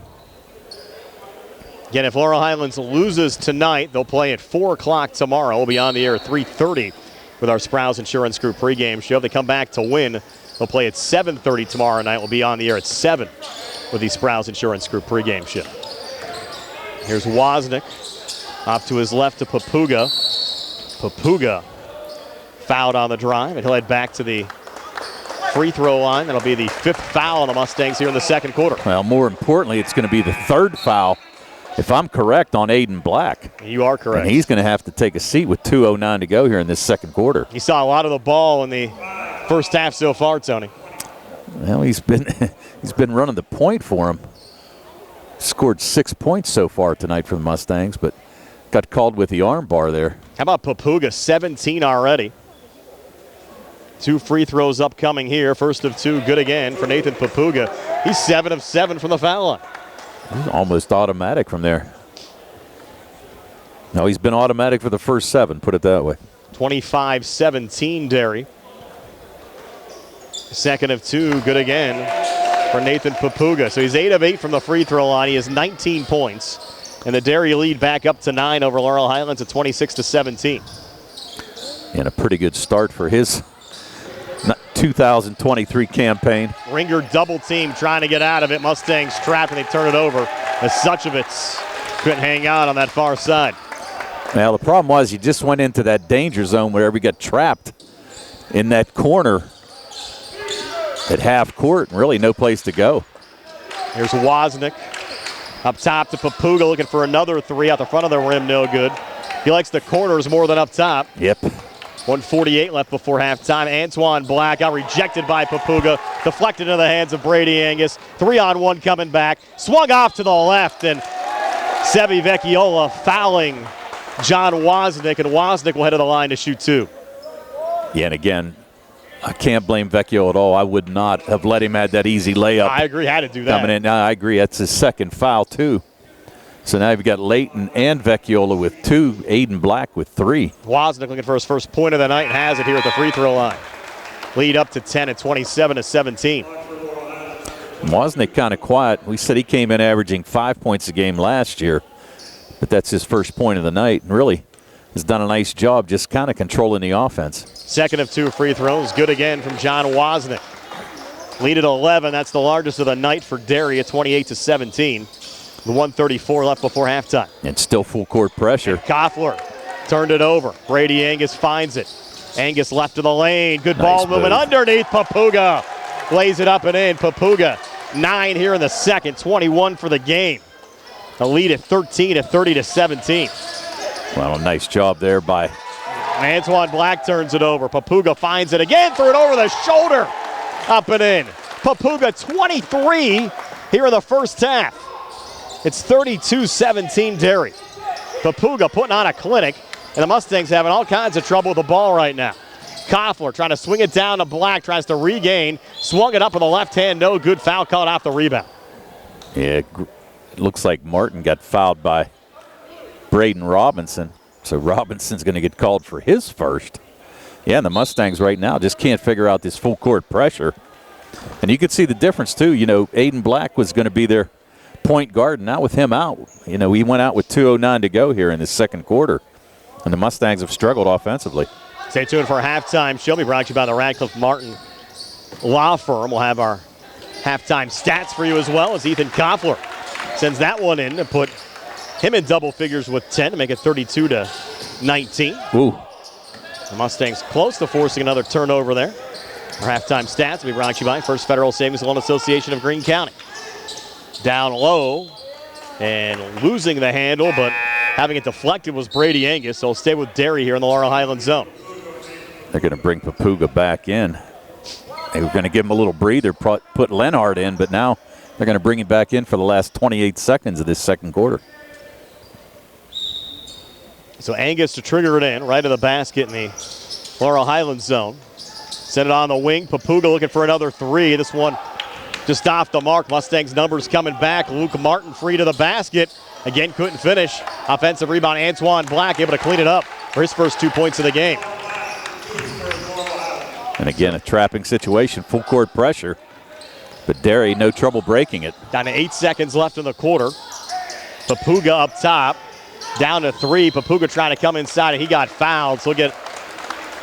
Speaker 1: Again, if Laurel Highlands loses tonight, they'll play at 4 o'clock tomorrow. We'll be on the air at 3:30 with our Sprouse Insurance Group pregame show. If they come back to win, they'll play at 7:30 tomorrow night. We'll be on the air at 7 with the Sprouse Insurance Group pregame show. Here's Wozniak off to his left to Papuga. Papuga fouled on the drive, and he'll head back to the free throw line. That'll be the 5th foul on the Mustangs here in the second quarter.
Speaker 2: Well, more importantly, it's going to be the 3rd foul, if I'm correct, on Aiden Black.
Speaker 1: You are correct.
Speaker 2: And he's going to have to take a seat with 2:09 to go here in this second quarter.
Speaker 1: He saw a lot of the ball in the first half so far, Tony.
Speaker 2: Well, he's been running the point for him. Scored 6 points so far tonight for the Mustangs, but got called with the arm bar there.
Speaker 1: How about Papuga? 17 already. 2 free throws upcoming here. First of 2, good again for Nathan Papuga. He's 7 of 7 from the foul line.
Speaker 2: He's almost automatic from there. No, he's been automatic for the first 7, put it that way.
Speaker 1: 25-17 Derry. Second of 2, good again for Nathan Papuga. So he's 8 of 8 from the free throw line. He has 19 points. And the Derry lead back up to 9 over Laurel Highlands at 26-17.
Speaker 2: And a pretty good start for his 2023 campaign.
Speaker 1: Ringer double team trying to get out of it. Mustangs trapped and they turn it over as Suchevitz couldn't hang on that far side.
Speaker 2: Now, the problem was you just went into that danger zone wherever you got trapped in that corner at half court and really no place to go.
Speaker 1: Here's Wozniak up top to Papuga looking for another 3 out the front of the rim, no good. He likes the corners more than up top.
Speaker 2: Yep.
Speaker 1: 1:48 left before halftime. Antoine Black got rejected by Papuga. Deflected into the hands of Brady Angus. 3-on-1 coming back. Swung off to the left, and Sevi Vecchiola fouling John Wozniak, and Wozniak will head to the line to shoot 2.
Speaker 2: Yeah, and again, I can't blame Vecchio at all. I would not have let him have that easy layup.
Speaker 1: I agree, had to do that.
Speaker 2: Coming in, I agree. That's his second foul, too. So now you've got Leighton and Vecchiola with 2, Aiden Black with 3.
Speaker 1: Wozniak looking for his first point of the night and has it here at the free throw line. Lead up to 10 at 27-17.
Speaker 2: Wozniak kind of quiet. We said he came in averaging 5 points a game last year, but that's his first point of the night, and really has done a nice job just kind of controlling the offense.
Speaker 1: Second of 2 free throws. Good again from John Wozniak. Lead at 11. That's the largest of the night for Derry at 28-17. With 1:34 left before halftime.
Speaker 2: And still full court pressure.
Speaker 1: Koffler turned it over. Brady Angus finds it. Angus left to the lane. Good
Speaker 2: Nice
Speaker 1: ball movement
Speaker 2: move.
Speaker 1: underneath. Papuga lays it up and in. Papuga 9 here in the second, 21 for the game. The lead at 13 at 30-17.
Speaker 2: Well, a nice job there by
Speaker 1: Antoine Black turns it over. Papuga finds it again, threw it over the shoulder. Up and in. Papuga 23 here in the first half. It's 32-17 Derry. Papuga putting on a clinic, and the Mustangs having all kinds of trouble with the ball right now. Koffler trying to swing it down to Black, tries to regain, swung it up with the left hand, no good, foul called off the rebound.
Speaker 2: Yeah, it looks like Martin got fouled by Braden Robinson, so Robinson's going to get called for his first. Yeah, and the Mustangs right now just can't figure out this full court pressure. And you could see the difference too. You know, Aiden Black was going to be their point guard, and now with him out, you know, he went out with 2:09 to go here in the second quarter, and the Mustangs have struggled offensively.
Speaker 1: Stay tuned for halftime. She'll be brought to you by the Radcliffe Martin Law Firm. We'll have our halftime stats for you as well as Ethan Koffler sends that one in to put him in double figures with 10 to make it 32-19.
Speaker 2: Ooh.
Speaker 1: The Mustangs close to forcing another turnover there. Our halftime stats will be brought to you by First Federal Savings Loan Association of Greene County. Down low and losing the handle, but having it deflected was Brady Angus, so he'll stay with Derry here in the Laurel Highlands zone.
Speaker 2: They're going to bring Papuga back in. They were going to give him a little breather, put Lenhart in, but now they're going to bring him back in for the last 28 seconds of this second quarter.
Speaker 1: So Angus to trigger it in, right to the basket in the Laurel Highlands zone. Send it on the wing. Papuga looking for another three. This one just off the mark. Mustangs numbers coming back. Luke Martin free to the basket. Again, couldn't finish. Offensive rebound, Antoine Black able to clean it up for his first 2 points of the game.
Speaker 2: And again, a trapping situation, full court pressure. But Derry, no trouble breaking it.
Speaker 1: Down to 8 seconds left in the quarter. Papuga up top. Down to 3. Papuga trying to come inside, and he got fouled. So we'll get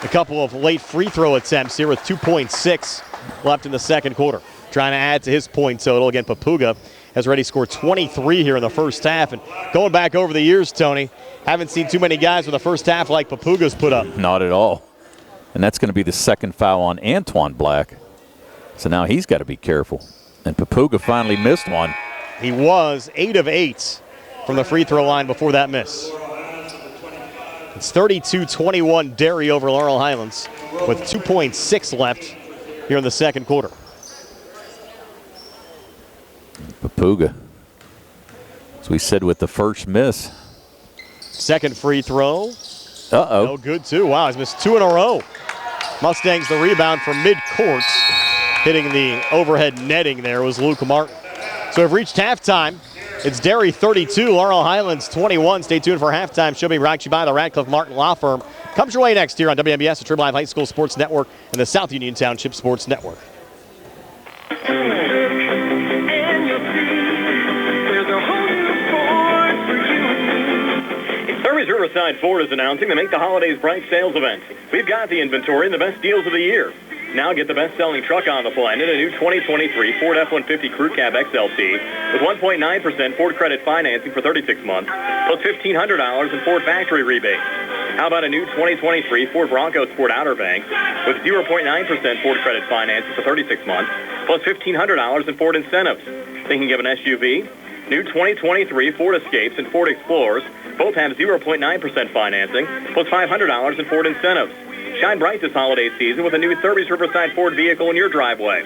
Speaker 1: a couple of late free throw attempts here with 2.6 left in the second quarter. Trying to add to his point total. Again, Papuga has already scored 23 here in the first half. And going back over the years, Tony, haven't seen too many guys with the first half like Papuga's put up.
Speaker 2: Not at all. And that's going to be the second foul on Antoine Black. So now he's got to be careful. And Papuga finally missed one.
Speaker 1: He was 8 of 8 from the free throw line before that miss. It's 32-21 Derry over Laurel Highlands with 2.6 left here in the second quarter.
Speaker 2: Papuga, as we said, with the first miss.
Speaker 1: Second free throw.
Speaker 2: Uh-oh.
Speaker 1: No good, too. Wow, he's missed 2 in a row. Mustangs the rebound from mid-court. Hitting the overhead netting there was Luke Martin. So we've reached halftime. It's Derry 32, Laurel Highlands 21. Stay tuned for halftime. She'll be brought to you by the Radcliffe Martin Law Firm. Comes your way next here on WMBS, the Triple Live High School Sports Network, and the South Union Township Sports Network.
Speaker 3: Riverside Ford is announcing the Make the Holidays Bright sales event. We've got the inventory and the best deals of the year. Now get the best-selling truck on the planet, a new 2023 Ford F-150 Crew Cab XLT with 1.9% Ford credit financing for 36 months, plus $1,500 in Ford factory rebates. How about a new 2023 Ford Bronco Sport Outer Banks with 0.9% Ford credit financing for 36 months, plus $1,500 in Ford incentives. Thinking of an SUV? New 2023 Ford Escapes and Ford Explorers both have 0.9% financing, plus $500 in Ford incentives. Shine bright this holiday season with a new Thurby's Riverside Ford vehicle in your driveway.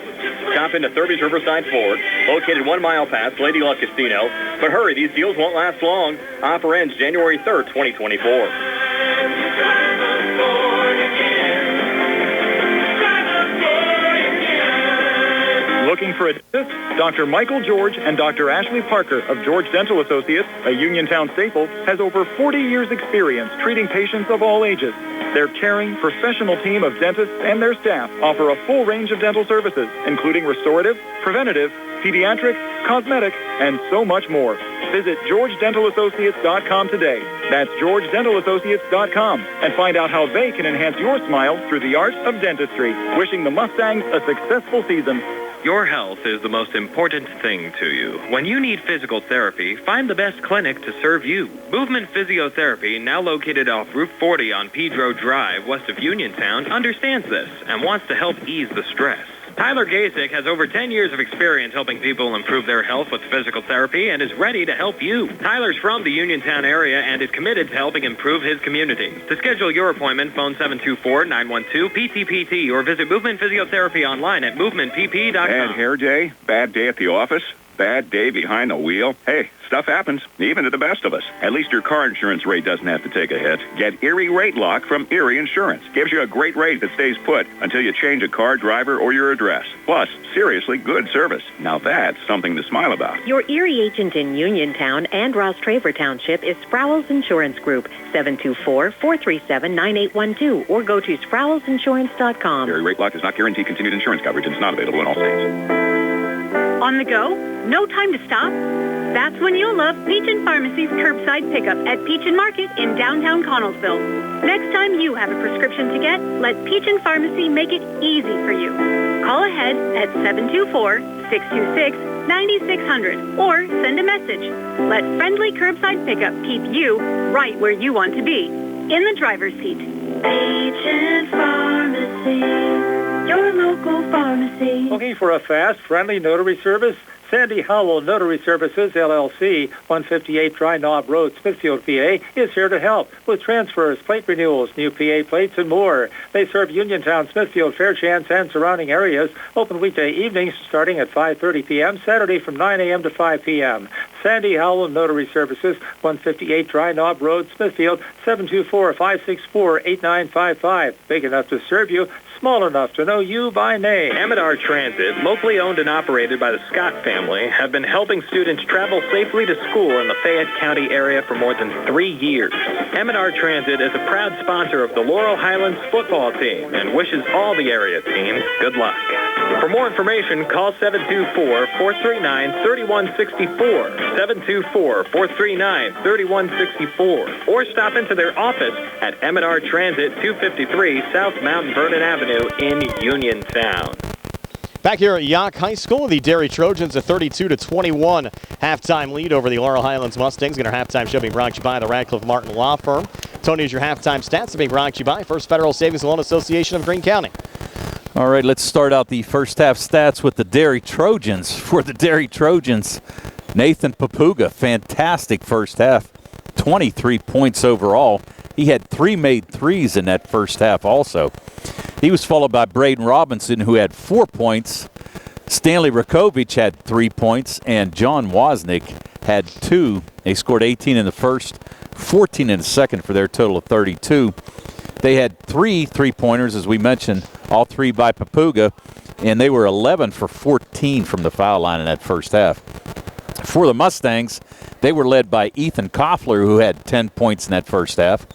Speaker 3: Stop into Thurby's Riverside Ford, located 1 mile past Lady Luck Casino. But hurry, these deals won't last long. Offer ends January 3rd, 2024.
Speaker 4: Looking for a dentist? Dr. Michael George and Dr. Ashley Parker of George Dental Associates, a Uniontown staple, has over 40 years' experience treating patients of all ages. Their caring, professional team of dentists and their staff offer a full range of dental services, including restorative, preventative, pediatric, cosmetic, and so much more. Visit GeorgeDentalAssociates.com today. That's GeorgeDentalAssociates.com, and find out how they can enhance your smile through the art of dentistry. Wishing the Mustangs a successful season.
Speaker 3: Your health is the most important thing to you. When you need physical therapy, find the best clinic to serve you. Movement Physiotherapy, now located off Route 40 on Pedro Drive, west of Uniontown, understands this and wants to help ease the stress. Tyler Gasick has over 10 years of experience helping people improve their health with physical therapy and is ready to help you. Tyler's from the Uniontown area and is committed to helping improve his community. To schedule your appointment, phone 724-912-PTPT or visit Movement Physiotherapy online at movementpp.com.
Speaker 6: Bad hair day? Bad day at the office? Bad day behind the wheel? Hey, stuff happens, even to the best of us. At least your car insurance rate doesn't have to take a hit. Get Erie Rate Lock from Erie Insurance. Gives you a great rate that stays put until you change a car, driver, or your address. Plus, seriously good service. Now that's something to smile about.
Speaker 7: Your Erie agent in Uniontown and Ross Traver Township is Sproul's Insurance Group, 724-437-9812, or go to SproulsInsurance.com.
Speaker 6: Erie Rate Lock does not guarantee continued insurance coverage and is not available in all states.
Speaker 8: On the go? No time to stop? That's when you'll love Peach & Pharmacy's curbside pickup at Peach & Market in downtown Connellsville. Next time you have a prescription to get, let Peach & Pharmacy make it easy for you. Call ahead at 724-626-9600 or send a message. Let friendly curbside pickup keep you right where you want to be, in the driver's seat. Peach & Pharmacy, your local pharmacy.
Speaker 9: Looking for a fast, friendly notary service? Sandy Howell Notary Services, LLC, 158 Dry Knob Road, Smithfield, PA, is here to help with transfers, plate renewals, new PA plates, and more. They serve Uniontown, Smithfield, Fairchance, and surrounding areas. Open weekday evenings starting at 5:30 p.m., Saturday from 9 a.m. to 5 p.m. Sandy Howell Notary Services, 158 Dry Knob Road, Smithfield, 724-564-8955. Big enough to serve you, small enough to know you by name.
Speaker 3: M&R Transit, locally owned and operated by the Scott family, have been helping students travel safely to school in the Fayette County area for more than 3 years. M&R Transit is a proud sponsor of the Laurel Highlands football team and wishes all the area teams good luck. For more information, call 724-439-3164, 724-439-3164, or stop into their office at M&R Transit, 253 South Mount Vernon Avenue in Uniontown.
Speaker 1: Back here at Yough High School, the Derry Trojans a 32-21 halftime lead over the Laurel Highlands Mustangs. And our halftime show being brought to you by the Radcliffe Martin Law Firm. Tony, is your halftime stats being brought to you by First Federal Savings and Loan Association of Greene County.
Speaker 2: All right, let's start out the first half stats with the Derry Trojans. For the Derry Trojans, Nathan Papuga, fantastic first half, 23 points overall. He had 3 made threes in that first half also. He was followed by Braden Robinson, who had 4 points. Stanley Rakovich had 3 points, and John Wozniak had 2. They scored 18 in the first, 14 in the second for their total of 32. They had 3 three-pointers, as we mentioned, all 3 by Papuga, and they were 11 for 14 from the foul line in that first half. For the Mustangs, they were led by Ethan Koffler, who had 10 points in that first half.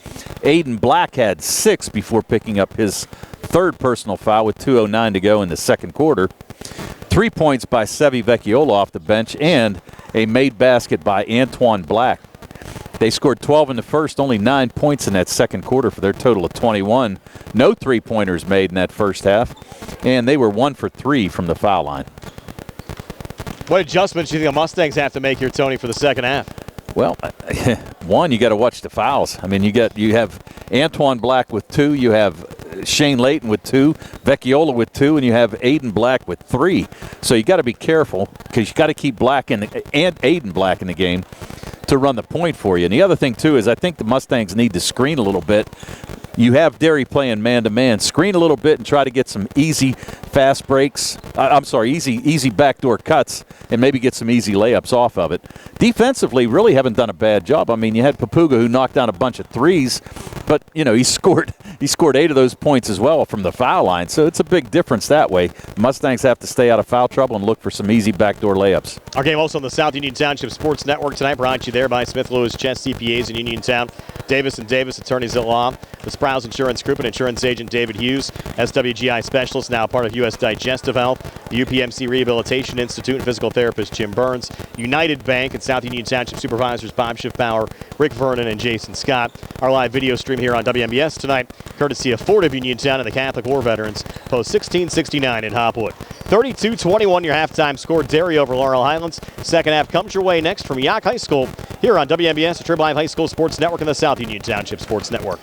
Speaker 2: Aiden Black had 6 before picking up his third personal foul with 2:09 to go in the second quarter. 3 points by Sevi Vecchiola off the bench and a made basket by Antoine Black. They scored 12 in the first, only 9 points in that second quarter for their total of 21. No three-pointers made in that first half, and they were 1 for 3 from the foul line.
Speaker 1: What adjustments do you think the Mustangs have to make here, Tony, for the second half?
Speaker 2: Well, one, you got to watch the fouls. I mean, you have Antoine Black with 2, you have Shane Layton with 2, Vecchiola with 2, and you have Aiden Black with 3. So you got to be careful because you got to keep Black and Aiden Black in the game to run the point for you. And the other thing too is I think the Mustangs need to screen a little bit. You have Derry playing man-to-man. Screen a little bit and try to get some easy fast breaks. Easy backdoor cuts and maybe get some easy layups off of it. Defensively, really haven't done a bad job. I mean, you had Papuga who knocked down a bunch of threes, but he scored 8 of those points as well from the foul line. So it's a big difference that way. Mustangs have to stay out of foul trouble and look for some easy backdoor layups.
Speaker 1: Our game also on the South Union Township Sports Network tonight, brought to you there by Smith Lewis Chess CPAs in Uniontown. Davis & Davis, attorneys at law. The Sprouse Insurance Group and insurance agent David Hughes. SWGI specialist, now part of U.S. Digestive Health. The UPMC Rehabilitation Institute and physical therapist Jim Burns. United Bank and South Union Township supervisors Bob Schiffbauer, Rick Vernon, and Jason Scott. Our live video stream here on WMBS tonight, courtesy of Ford of Uniontown and the Catholic War Veterans, post 1669 in Hopwood. 32-21 your halftime score. Derry over Laurel Highlands. Second half comes your way next from Yough High School here on WMBS, the Triple High School Sports Network and the South Union Township Sports Network.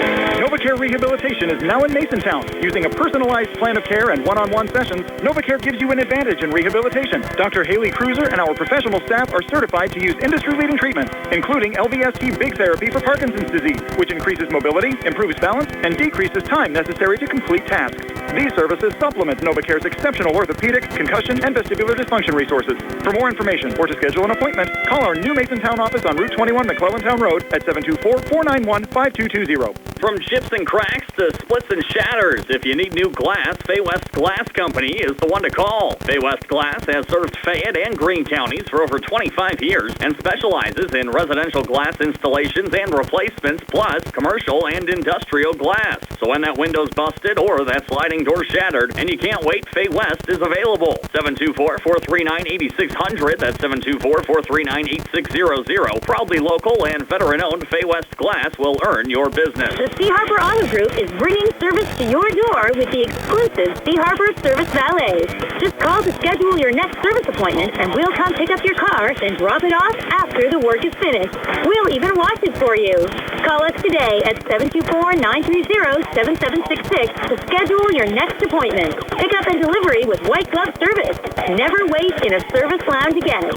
Speaker 4: Nova NovaCare Rehabilitation is now in Masontown. Using a personalized plan of care and one-on-one sessions, NovaCare gives you an advantage in rehabilitation. Dr. Haley Cruiser and our professional staff are certified to use industry-leading treatments, including LVST Big Therapy for Parkinson's disease, which increases mobility, improves balance, and decreases time necessary to complete tasks. These services supplement NovaCare's exceptional orthopedic, concussion, and vestibular dysfunction resources. For more information or to schedule an appointment, call our new Masontown office on Route 21 McClellantown Road at 724-491-5220.
Speaker 5: From chips and cracks to splits and shatters, if you need new glass, Fay West Glass Company is the one to call. Fay West Glass has served Fayette and Greene counties for over 25 years and specializes in residential glass installations and replacements, plus commercial and industrial glass. So when that window's busted or that sliding door shattered and you can't wait, Fay West is available. 724-439-8600. That's 724-439-8600. Proudly local and veteran-owned, Fay West Glass will earn your business.
Speaker 10: The Sea Harbor Auto Group is bringing service to your door with the exclusive Sea Harbor Service Valet. Just call to schedule your next service appointment, and we'll come pick up your car and drop it off after the work is finished. We'll even wash it for you. Call us today at 724-930-7766 to schedule your next appointment. Pickup and delivery with white glove service. Never wait in a service lounge again.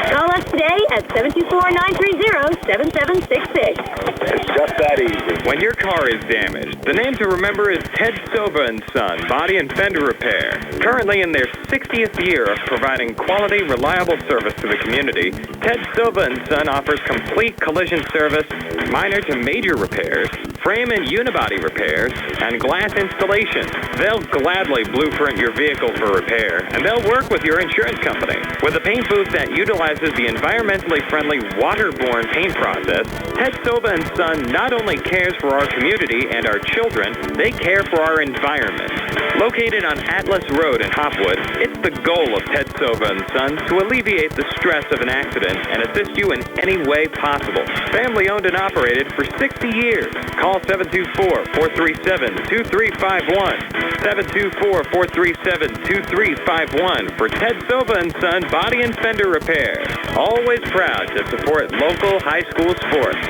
Speaker 10: Call us today at 724-930-7766.
Speaker 3: It's just that easy. When your car is damaged, the name to remember is Ted Soba & Son Body and Fender Repair. Currently in their 60th year of providing quality, reliable service to the community, Ted Soba & Son offers complete collision service, minor to major repairs, frame and unibody repairs, and glass installation. They'll gladly blueprint your vehicle for repair, and they'll work with your insurance company. With a paint booth that utilizes the environmentally friendly waterborne paint process, Ted Soba & Son not only cares for our community and our children, they care for our environment. Located on Atlas Road in Hopwood, it's the goal of Ted Soba & Son to alleviate the stress of an accident and assist you in any way possible. Family owned and operated for 60 years. Call 724-437-2351. 724-437-2351 for Ted Soba & Son Body and Fender Repair. Always proud to support local high school sports.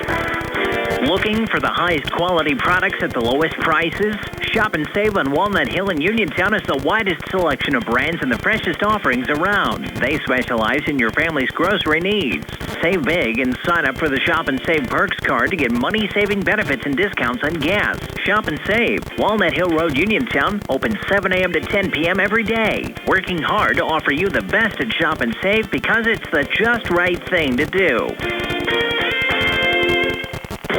Speaker 11: Looking for the highest quality products at the lowest prices? Shop and save on Walnut Hill and Uniontown has the widest selection of brands and the freshest offerings around. They specialize in your family's grocery needs. Save big and sign up for the Shop and Save Perks card to get money-saving benefits and discounts on gas. Shop and save. Walnut Hill Road, Uniontown, open 7 a.m. to 10 p.m. every day. Working hard to offer you the best at Shop and Save because it's the just right thing to do.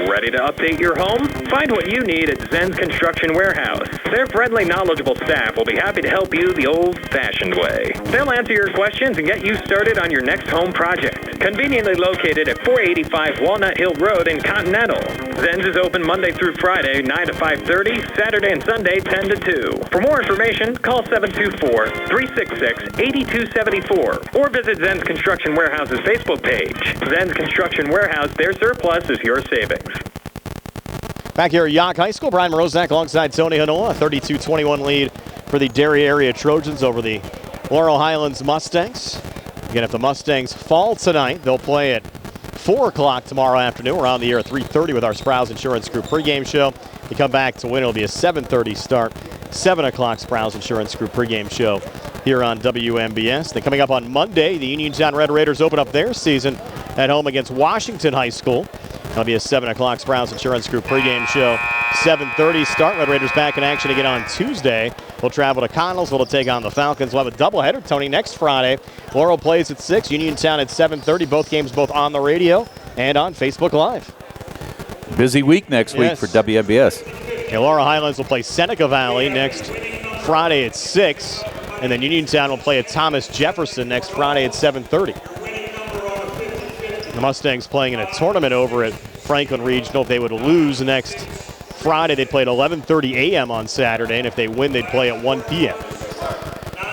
Speaker 3: Ready to update your home? Find what you need at Zen's Construction Warehouse. Their friendly, knowledgeable staff will be happy to help you the old-fashioned way. They'll answer your questions and get you started on your next home project. Conveniently located at 485 Walnut Hill Road in Continental. Zen's is open Monday through Friday, 9 to 5:30, Saturday and Sunday, 10 to 2. For more information, call 724-366-8274 or visit Zen's Construction Warehouse's Facebook page. Zen's Construction Warehouse, their surplus is your savings.
Speaker 1: Back here at Yough High School, Brian Morozak alongside Tony Hanoa, a 32-21 lead for the Derry area Trojans over the Laurel Highlands Mustangs. Again, if the Mustangs fall tonight, they'll play at 4 o'clock tomorrow afternoon. We're on the air at 3:30 with our Sprouse Insurance Group pregame show. You come back to win, it'll be a 7:30 start. 7 o'clock Sprouse Insurance Group pregame show here on WMBS. Then coming up on Monday, the Uniontown Red Raiders open up their season at home against Washington High School. That'll be a 7 o'clock Sprouse Insurance Group pregame show. 7:30 start. Red Raiders back in action again on Tuesday. We'll travel to Connellsville to take on the Falcons. We'll have a doubleheader, Tony, next Friday. Laurel plays at 6, Uniontown at 7:30. Both games both on the radio and on Facebook Live.
Speaker 2: Busy week next week for WMBS.
Speaker 1: Okay, Laurel Highlands will play Seneca Valley next Friday at 6. And then Uniontown will play at Thomas Jefferson next Friday at 7:30. The Mustangs playing in a tournament over at Franklin Regional. If they would lose next Friday, they'd play at 11:30 a.m. on Saturday, and if they win, they'd play at 1 p.m.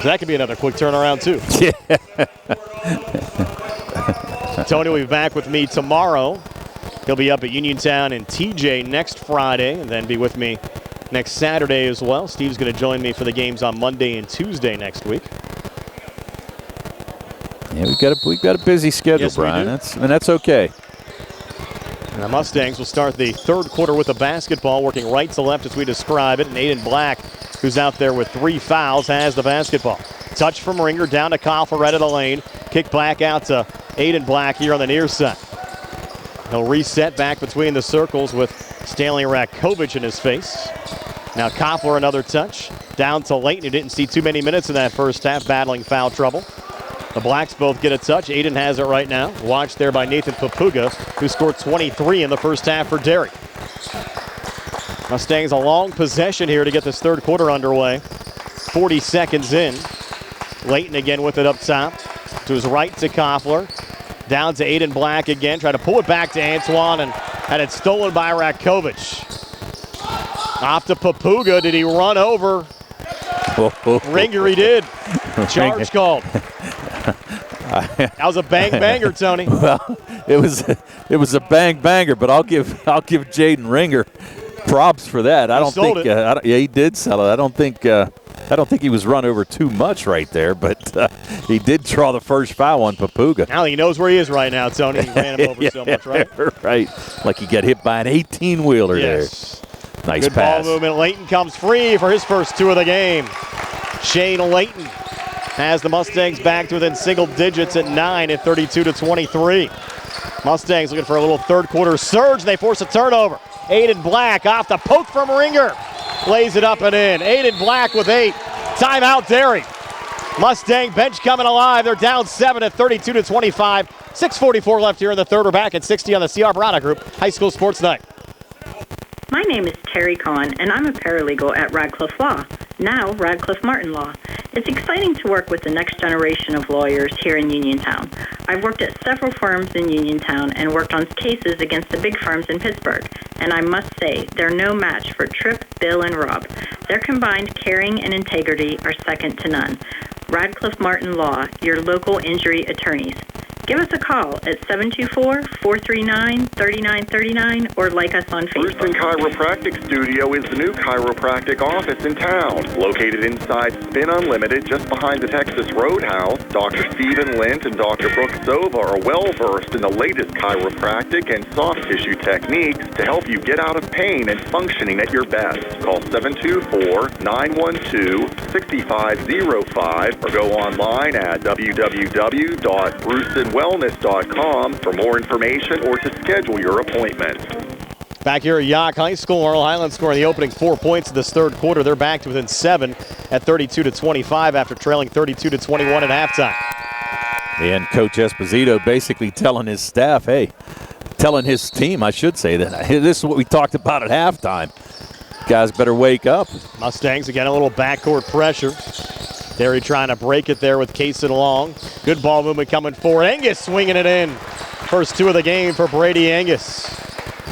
Speaker 1: So that could be another quick turnaround, too. Tony will be back with me tomorrow. He'll be up at Uniontown and TJ next Friday, and then be with me next Saturday as well. Steve's going to join me for the games on Monday and Tuesday next week.
Speaker 2: Yeah, we've got a busy schedule,
Speaker 1: yes,
Speaker 2: Brian. That's okay.
Speaker 1: And the Mustangs will start the third quarter with the basketball, working right to left as we describe it. And Aiden Black, who's out there with 3 fouls, has the basketball. Touch from Ringer down to Koffler right of the lane. Kick back out to Aiden Black here on the near side. He'll reset back between the circles with Stanley Rakovic in his face. Now Koffler another touch. Down to Layton, who didn't see too many minutes in that first half, battling foul trouble. The Blacks both get a touch. Aiden has it right now. Watched there by Nathan Papuga, who scored 23 in the first half for Derry. Mustangs a long possession here to get this third quarter underway. 40 seconds in. Layton again with it up top. To his right to Koffler. Down to Aiden Black again. Try to pull it back to Antoine and had it stolen by Rakovic. Off to Papuga. Did he run over? Ringer, he did. Charge called. That was a bang-banger, Tony.
Speaker 2: Well, it was a bang-banger, but I'll give Jaden Ringer props for that. Yeah, he did sell it. I don't think he was run over too much right there, but he did draw the first foul on Papuga.
Speaker 1: Now he knows where he is right now, Tony. He ran him over so much, right?
Speaker 2: Right. Like he got hit by an 18-wheeler there. Nice
Speaker 1: Good
Speaker 2: pass.
Speaker 1: Ball movement. Layton comes free for his first 2 of the game. Shane Layton has the Mustangs back to within single digits at 9 at 32-23. Mustangs looking for a little third quarter surge. They force a turnover. Aiden Black off the poke from Ringer. Lays it up and in. Aiden Black with 8. Timeout Derry. Mustang bench coming alive. They're down 7 at 32-25. 6:44 left here in the third. We're back at 60 on the C.R. Brana Group High School Sports Night.
Speaker 7: My name is Terry Kahn, and I'm a paralegal at Radcliffe Law, now Radcliffe Martin Law. It's exciting to work with the next generation of lawyers here in Uniontown. I've worked at several firms in Uniontown and worked on cases against the big firms in Pittsburgh, and I must say, they're no match for Tripp, Bill, and Rob. Their combined caring and integrity are second to none. Radcliffe Martin Law, your local injury attorneys. Give us a call at 724-439-3939 or like us on Facebook.
Speaker 12: Brewston Chiropractic Studio is the new chiropractic office in town. Located inside Spin Unlimited, just behind the Texas Roadhouse, Dr. Stephen Lint and Dr. Brooke Sova are well-versed in the latest chiropractic and soft tissue techniques to help you get out of pain and functioning at your best. Call 724-912-6505 or go online at www.brewstonwellness.com for more information or to schedule your appointment.
Speaker 1: Back here at Yough High School, Laurel Highlands scoring the opening 4 points of this third quarter. They're back to within 7 at 32-25 after trailing 32-21 at halftime.
Speaker 2: And Coach Esposito basically telling his staff, telling his team, I should say, that this is what we talked about at halftime. Guys better wake up.
Speaker 1: Mustangs again, a little backcourt pressure. Derry trying to break it there with Kaysen Long. Good ball movement coming forward. Angus swinging it in. First 2 of the game for Brady Angus.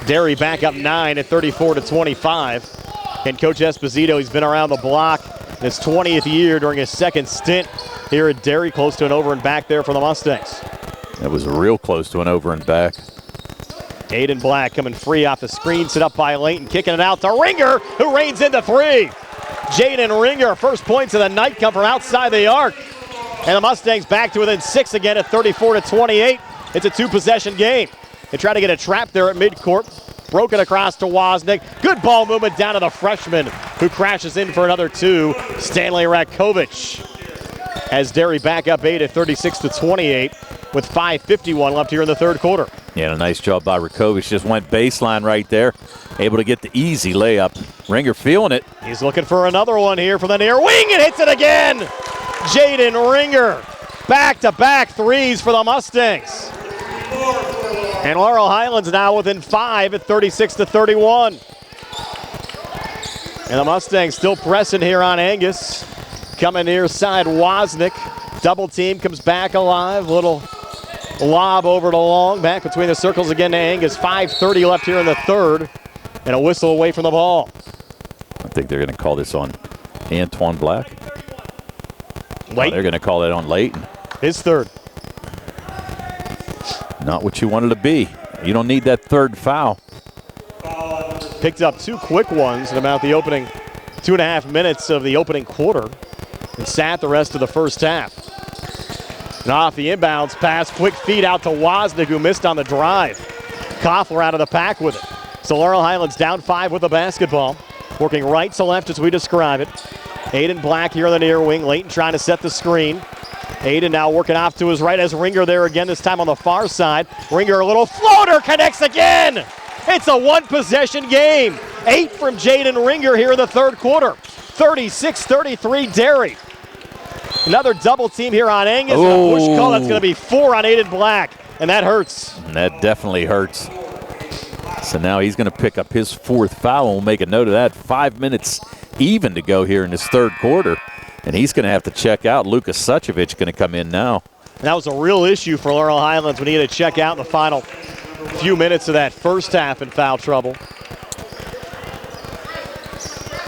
Speaker 1: Derry back up 9 at 34-25. And Coach Esposito, he's been around the block in his 20th year during his second stint here at Derry, close to an over and back there for the Mustangs.
Speaker 2: That was real close to an over and back.
Speaker 1: Aiden Black coming free off the screen, set up by Layton, kicking it out to Ringer, who reigns into 3. Jaden Ringer, first points of the night come from outside the arc. And the Mustangs back to within 6 again at 34-28. It's a 2-possession game. They try to get a trap there at midcourt. Broken across to Wozniak. Good ball movement down to the freshman who crashes in for another 2, Stanley Rakovic. As Derry back up 8 at 36-28 with 5:51 left here in the third quarter.
Speaker 2: Yeah, a nice job by Rakovic. Just went baseline right there. Able to get the easy layup. Ringer feeling it.
Speaker 1: He's looking for another one here from the near wing and hits it again. Jaden Ringer. Back-to-back 3s for the Mustangs. And Laurel Highlands now within 5 at 36-31. And the Mustangs still pressing here on Angus. Coming near side, Wozniak. Double team, comes back alive. Little lob over to Long. Back between the circles again to Angus. 5:30 left here in the third. And a whistle away from the ball.
Speaker 2: I think they're going to call this on Antoine Black.
Speaker 1: Layton.
Speaker 2: They're going to call it on Layton.
Speaker 1: His third.
Speaker 2: Not what you wanted to be. You don't need that third foul.
Speaker 1: Picked up 2 quick ones in about the opening 2.5 minutes of the opening quarter and sat the rest of the first half. And off the inbounds pass, quick feed out to Wozniak, who missed on the drive. Koffler out of the pack with it. So Laurel Highlands down 5 with the basketball. Working right to left as we describe it. Aiden Black here on the near wing. Layton trying to set the screen. Aiden now working off to his right as Ringer there again, this time on the far side. Ringer, a little floater, connects again. It's a one-possession game. 8 from Jaden Ringer here in the third quarter. 36-33 Derry. Another double team here on Angus. And a push call. That's going to be 4 on Aiden Black. And that hurts.
Speaker 2: And that definitely hurts. So now he's going to pick up his 4th foul. We'll make a note of that. 5 minutes even to go here in this third quarter. And he's going to have to check out. Lucas Suchevich going to come in now.
Speaker 1: And that was a real issue for Laurel Highlands when he had to check out in the final few minutes of that first half in foul trouble.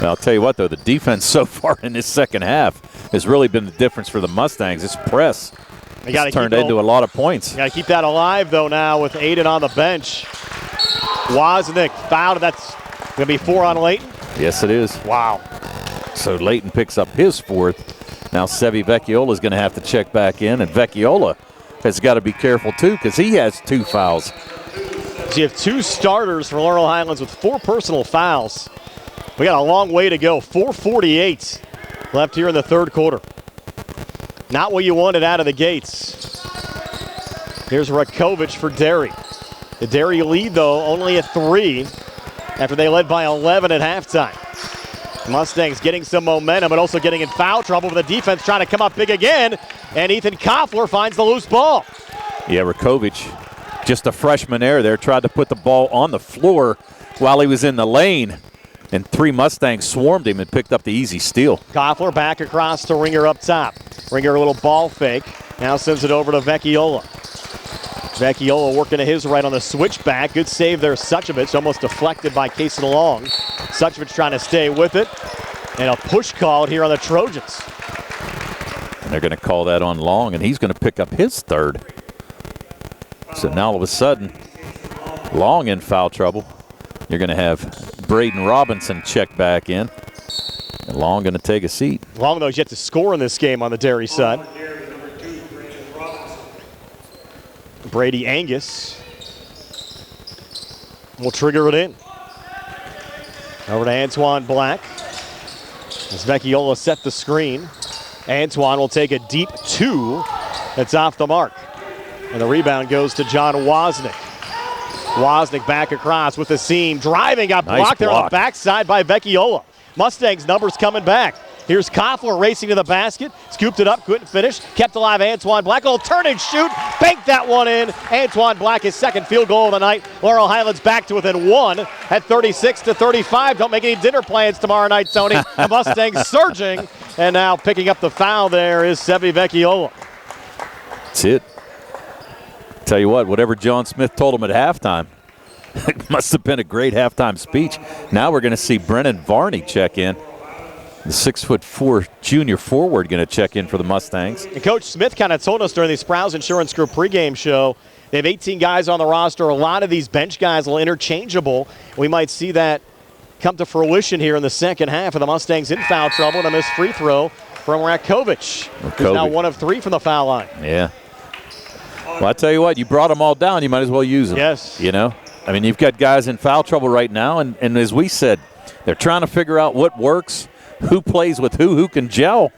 Speaker 2: I'll tell you what, though, the defense so far in this second half has really been the difference for the Mustangs. This press has turned into a lot of points.
Speaker 1: You got to keep that alive, though, now with Aiden on the bench. Wozniak fouled. That's going to be 4 on Layton?
Speaker 2: Yes, it is.
Speaker 1: Wow.
Speaker 2: So Layton picks up his 4th. Now Sevi Vecchiola is going to have to check back in, and Vecchiola has got to be careful, too, because he has 2 fouls.
Speaker 1: So you have 2 starters for Laurel Highlands with 4 personal fouls. We got a long way to go. 4:48 left here in the third quarter. Not what you wanted out of the gates. Here's Rakovic for Derry. The Derry lead, though, only at 3 after they led by 11 at halftime. Mustangs getting some momentum, but also getting in foul trouble with the defense trying to come up big again. And Ethan Koffler finds the loose ball.
Speaker 2: Yeah, Rakovic, just a freshman there, tried to put the ball on the floor while he was in the lane. And 3 Mustangs swarmed him and picked up the easy steal.
Speaker 1: Koffler back across to Ringer up top. Ringer a little ball fake. Now sends it over to Vecchiola. Vecchiola working to his right on the switchback. Good save there, Suchevich, almost deflected by Kason Long. Suchevich trying to stay with it. And a push called here on the Trojans.
Speaker 2: And they're going to call that on Long, and he's going to pick up his 3rd. So now all of a sudden, Long in foul trouble. You're going to have Braden Robinson check back in. And Long going to take a seat.
Speaker 1: Long, though, is yet to score in this game on the Derry side. Brady Angus will trigger it in. Over to Antoine Black. As Vecchiola set the screen. Antoine will take a deep 2. That's off the mark. And the rebound goes to John Wozniak. Wozniak back across with the seam. Driving, got blocked there on the backside by Vecchiola. Mustangs numbers coming back. Here's Koffler racing to the basket. Scooped it up, couldn't finish. Kept alive Antoine Black. Will turn and shoot. Banked that one in. Antoine Black, his 2nd field goal of the night. Laurel Highlands back to within 1 at 36-35. Don't make any dinner plans tomorrow night, Tony. The Mustangs surging. And now picking up the foul there is Sevi Vecchiola.
Speaker 2: That's it. Tell you what, whatever John Smith told him at halftime, it must have been a great halftime speech. Now we're going to see Brennan Varney check in. The 6'4" junior forward going to check in for the Mustangs.
Speaker 1: And Coach Smith kind of told us during the Sprouse Insurance Group pregame show, they have 18 guys on the roster. A lot of these bench guys are interchangeable. We might see that come to fruition here in the second half of the Mustangs in foul trouble and a missed free throw from Rakovic, who's now 1 of 3 from the foul line.
Speaker 2: Yeah. Well, I tell you what, you brought them all down, you might as well use them.
Speaker 1: Yes.
Speaker 2: You know? I mean, you've got guys in foul trouble right now, and as we said, they're trying to figure out what works, who plays with who can gel.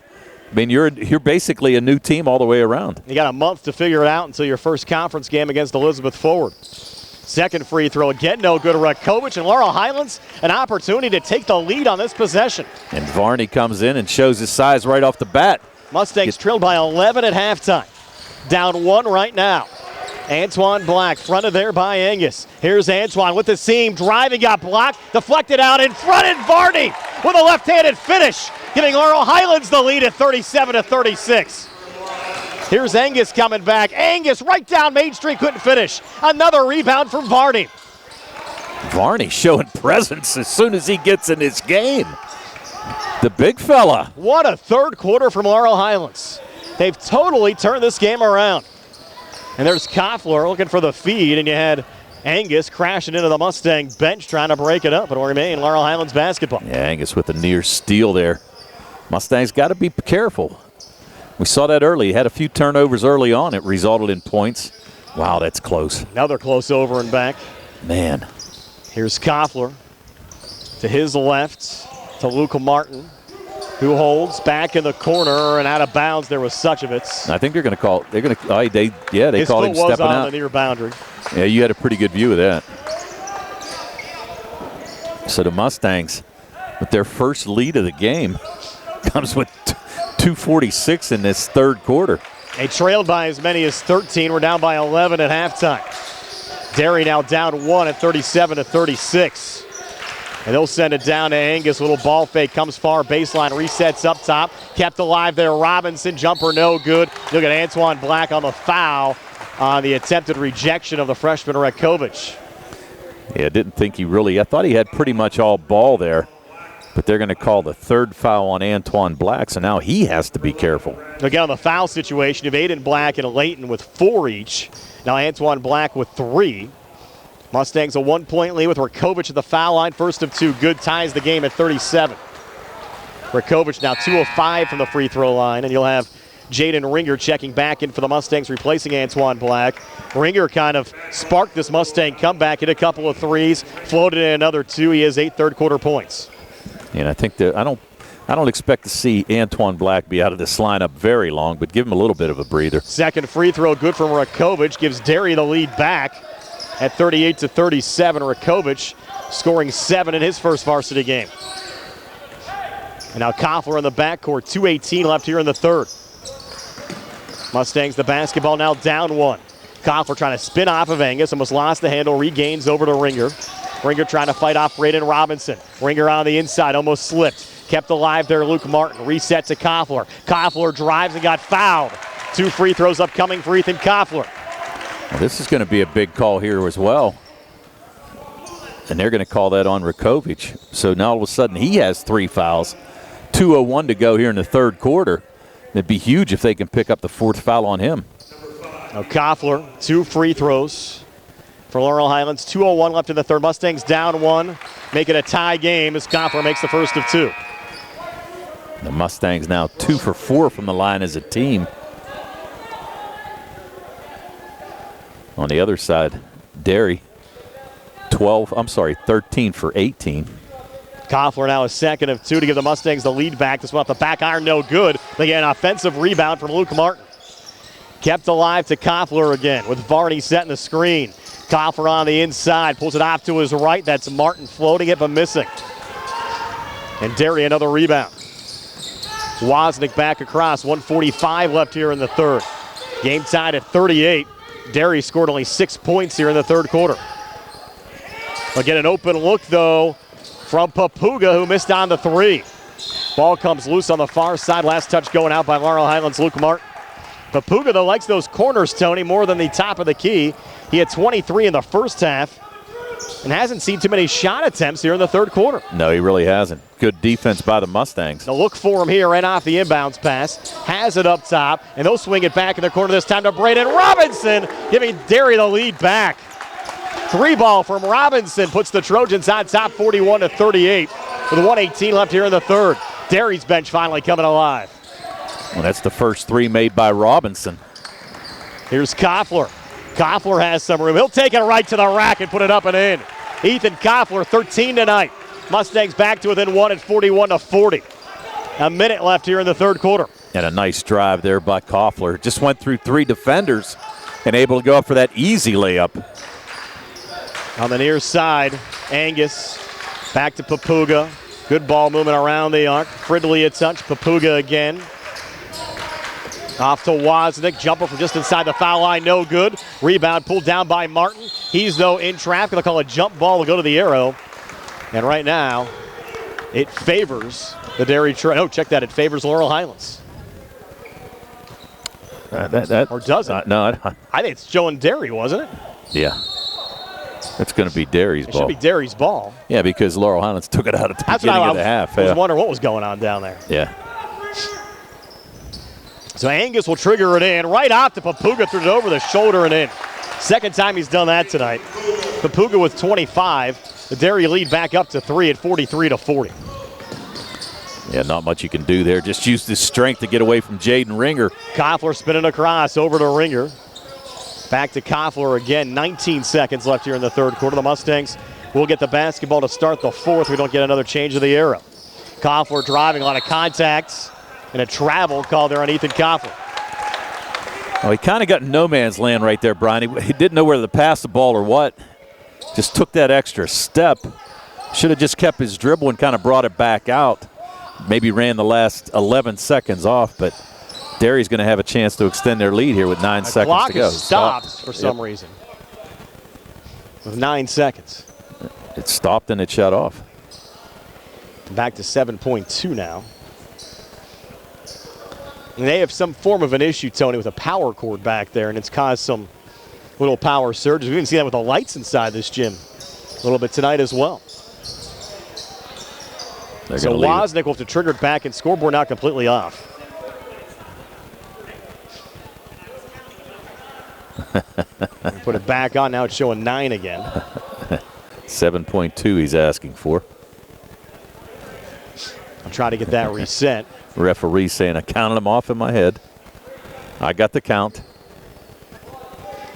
Speaker 2: I mean, you're basically a new team all the way around.
Speaker 1: You got a month to figure it out until your first conference game against Elizabeth Forward. 2nd free throw, again no good. Rakovic and Laurel Highlands, an opportunity to take the lead on this possession.
Speaker 2: And Varney comes in and shows his size right off the bat.
Speaker 1: Mustangs trailed by 11 at halftime. Down 1 right now. Antoine Black fronted there by Angus. Here's Antoine with the seam, driving, got blocked, deflected out in front, and Varney with a left-handed finish, giving Laurel Highlands the lead at 37-36. Here's Angus coming back. Angus right down Main Street, couldn't finish. Another rebound from Varney.
Speaker 2: Varney showing presence as soon as he gets in this game. The big fella.
Speaker 1: What a third quarter from Laurel Highlands. They've totally turned this game around. And there's Koffler looking for the feed, and you had Angus crashing into the Mustang bench trying to break it up. It'll remain Laurel Highlands basketball.
Speaker 2: Yeah, Angus with a near steal there. Mustangs got to be careful. We saw that early. He had a few turnovers early on. It resulted in points. Wow, that's close.
Speaker 1: Another close over and back.
Speaker 2: Man.
Speaker 1: Here's Koffler to his left to Luke Martin, who holds back in the corner and out of bounds there was Suchovitz.
Speaker 2: I think they're going to call. They're going to. They
Speaker 1: his
Speaker 2: called
Speaker 1: foot
Speaker 2: him stepping
Speaker 1: was on
Speaker 2: out.
Speaker 1: the near boundary.
Speaker 2: Yeah, you had a pretty good view of that. So the Mustangs, with their first lead of the game, comes with 2:46 in this third quarter.
Speaker 1: They trailed by as many as 13. We're down by 11 at halftime. Derry now down 1 at 37-36. And they'll send it down to Angus. Little ball fake, comes far, baseline, resets up top. Kept alive there, Robinson, jumper no good. Look at Antoine Black on the foul on the attempted rejection of the freshman Rakovic.
Speaker 2: Yeah, didn't think he really, I thought he had pretty much all ball there. But they're going to call the third foul on Antoine Black, so now he has to be careful.
Speaker 1: Again, on the foul situation, you have Aiden Black and Layton with 4 each. Now Antoine Black with 3. Mustangs a 1-point lead with Rakovic at the foul line. First of 2 good, ties the game at 37. Rakovic now 2 of 5 from the free throw line, and you'll have Jaden Ringer checking back in for the Mustangs, replacing Antoine Black. Ringer kind of sparked this Mustang comeback, hit a couple of threes, floated in another 2. He has 8 third quarter points.
Speaker 2: And I think that I don't expect to see Antoine Black be out of this lineup very long, but give him a little bit of a breather.
Speaker 1: Second free throw good from Rakovic, gives Derry the lead back at 38-37. Rakovic scoring 7 in his first varsity game. And now Koffler in the backcourt, 2:18 left here in the third. Mustangs the basketball now down 1. Koffler trying to spin off of Angus, almost lost the handle, regains over to Ringer. Ringer trying to fight off Braden Robinson. Ringer on the inside, almost slipped. Kept alive there, Luke Martin. Reset to Koffler. Koffler drives and got fouled. 2 free throws upcoming for Ethan Koffler.
Speaker 2: Well, this is going to be a big call here as well. And they're going to call that on Rakovic. So now all of a sudden he has 3 fouls. 2:01 to go here in the third quarter. It'd be huge if they can pick up the 4th foul on him.
Speaker 1: Now Koffler, 2 free throws for Laurel Highlands. 2:01 left in the third. Mustangs down 1. Make it a tie game as Koffler makes the first of 2.
Speaker 2: The Mustangs now 2 for 4 from the line as a team. On the other side, Derry, 13 for 18.
Speaker 1: Koffler now a second of 2 to give the Mustangs the lead back. This one off the back iron, no good. They get an offensive rebound from Luke Martin. Kept alive to Koffler again with Varney setting the screen. Koffler on the inside, pulls it off to his right. That's Martin floating it but missing. And Derry another rebound. Wozniak back across, 1:45 left here in the third. Game tied at 38. Derry scored only 6 points here in the third quarter. They'll get an open look though from Papuga, who missed on the 3. Ball comes loose on the far side. Last touch going out by Laurel Highlands' Luke Martin. Papuga though likes those corners, Tony, more than the top of the key. He had 23 in the first half and hasn't seen too many shot attempts here in the third quarter.
Speaker 2: No, he really hasn't. Good defense by the Mustangs.
Speaker 1: They'll look for him here right off the inbounds pass. Has it up top, and they'll swing it back in the corner this time to Braden Robinson, giving Derry the lead back. 3 ball from Robinson puts the Trojans on top 41-38 with 1:18 left here in the third. Derry's bench finally coming alive.
Speaker 2: Well, that's the first 3 made by Robinson.
Speaker 1: Here's Koffler. Koffler has some room. He'll take it right to the rack and put it up and in. Ethan Koffler, 13 tonight. Mustangs back to within 1 at 41-40. A minute left here in the third quarter.
Speaker 2: And a nice drive there by Koffler. Just went through 3 defenders and able to go up for that easy layup.
Speaker 1: On the near side, Angus back to Papuga. Good ball movement around the arc. Fridley a touch. Papuga again. Off to Wozniak. Jumper from just inside the foul line. No good. Rebound pulled down by Martin. He's, though, in traffic. They'll call a jump ball. Will go to the arrow. And right now, it favors the Derry Trojans. Oh, check that. It favors Laurel Highlands. Or does it?
Speaker 2: No.
Speaker 1: I think it's showing Derry, wasn't it?
Speaker 2: Yeah. It's going to be Derry's ball.
Speaker 1: It should be Derry's ball.
Speaker 2: Yeah, because Laurel Highlands took it out at the beginning of the half.
Speaker 1: I was wondering what was going on down there.
Speaker 2: Yeah.
Speaker 1: So Angus will trigger it in. Right off to Papuga, threw it over the shoulder and in. Second time he's done that tonight. Papuga with 25. The Derry lead back up to 3 at 43-40.
Speaker 2: Yeah, not much you can do there. Just use his strength to get away from Jaden Ringer.
Speaker 1: Koffler spinning across over to Ringer. Back to Koffler again. 19 seconds left here in the third quarter. The Mustangs will get the basketball to start the fourth. We don't get another change of the arrow. Koffler driving, a lot of contacts, and a travel call there on Ethan Koffler.
Speaker 2: Oh, he kind of got in no man's land right there, Brian. He didn't know whether to pass the ball or what. Just took that extra step. Should have just kept his dribble and kind of brought it back out. Maybe ran the last 11 seconds off, but Derry's going to have a chance to extend their lead here with 9 seconds
Speaker 1: clock
Speaker 2: to go.
Speaker 1: Is stopped for some reason. With 9 seconds.
Speaker 2: It stopped and it shut off.
Speaker 1: Back to 7.2 now. And they have some form of an issue, Tony, with a power cord back there, and it's caused some little power surges. We can see that with the lights inside this gym a little bit tonight as well. So Wozniak will have to trigger it back, and scoreboard now completely off. Put it back on. Now it's showing 9 again.
Speaker 2: 7.2 he's asking for.
Speaker 1: I'll try to get that reset.
Speaker 2: Referee saying I counted them off in my head. I got the count.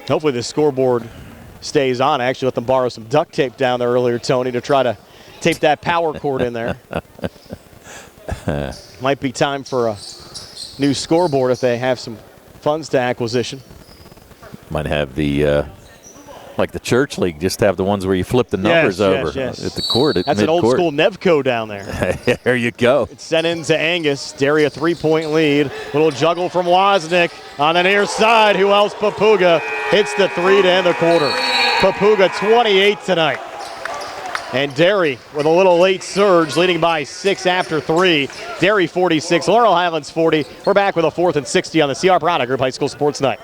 Speaker 1: Hopefully the scoreboard stays on. I actually let them borrow some duct tape down there earlier, Tony, to try to tape that power cord in there. Might be time for a new scoreboard if they have some funds to acquisition.
Speaker 2: Might have the, like the church league, just have the ones where you flip the numbers over at the court.
Speaker 1: That's an old school Nevco down there.
Speaker 2: There you go.
Speaker 1: It's sent into Angus. Derry a 3-point lead. Little juggle from Wozniak on the near side. Who else? Papuga hits the 3 to end the quarter. Papuga 28 tonight. And Derry with a little late surge, leading by 6 after 3. Derry 46, Laurel Highlands 40. We're back with a 4th and 60 on the CR Product Group High School Sports Night.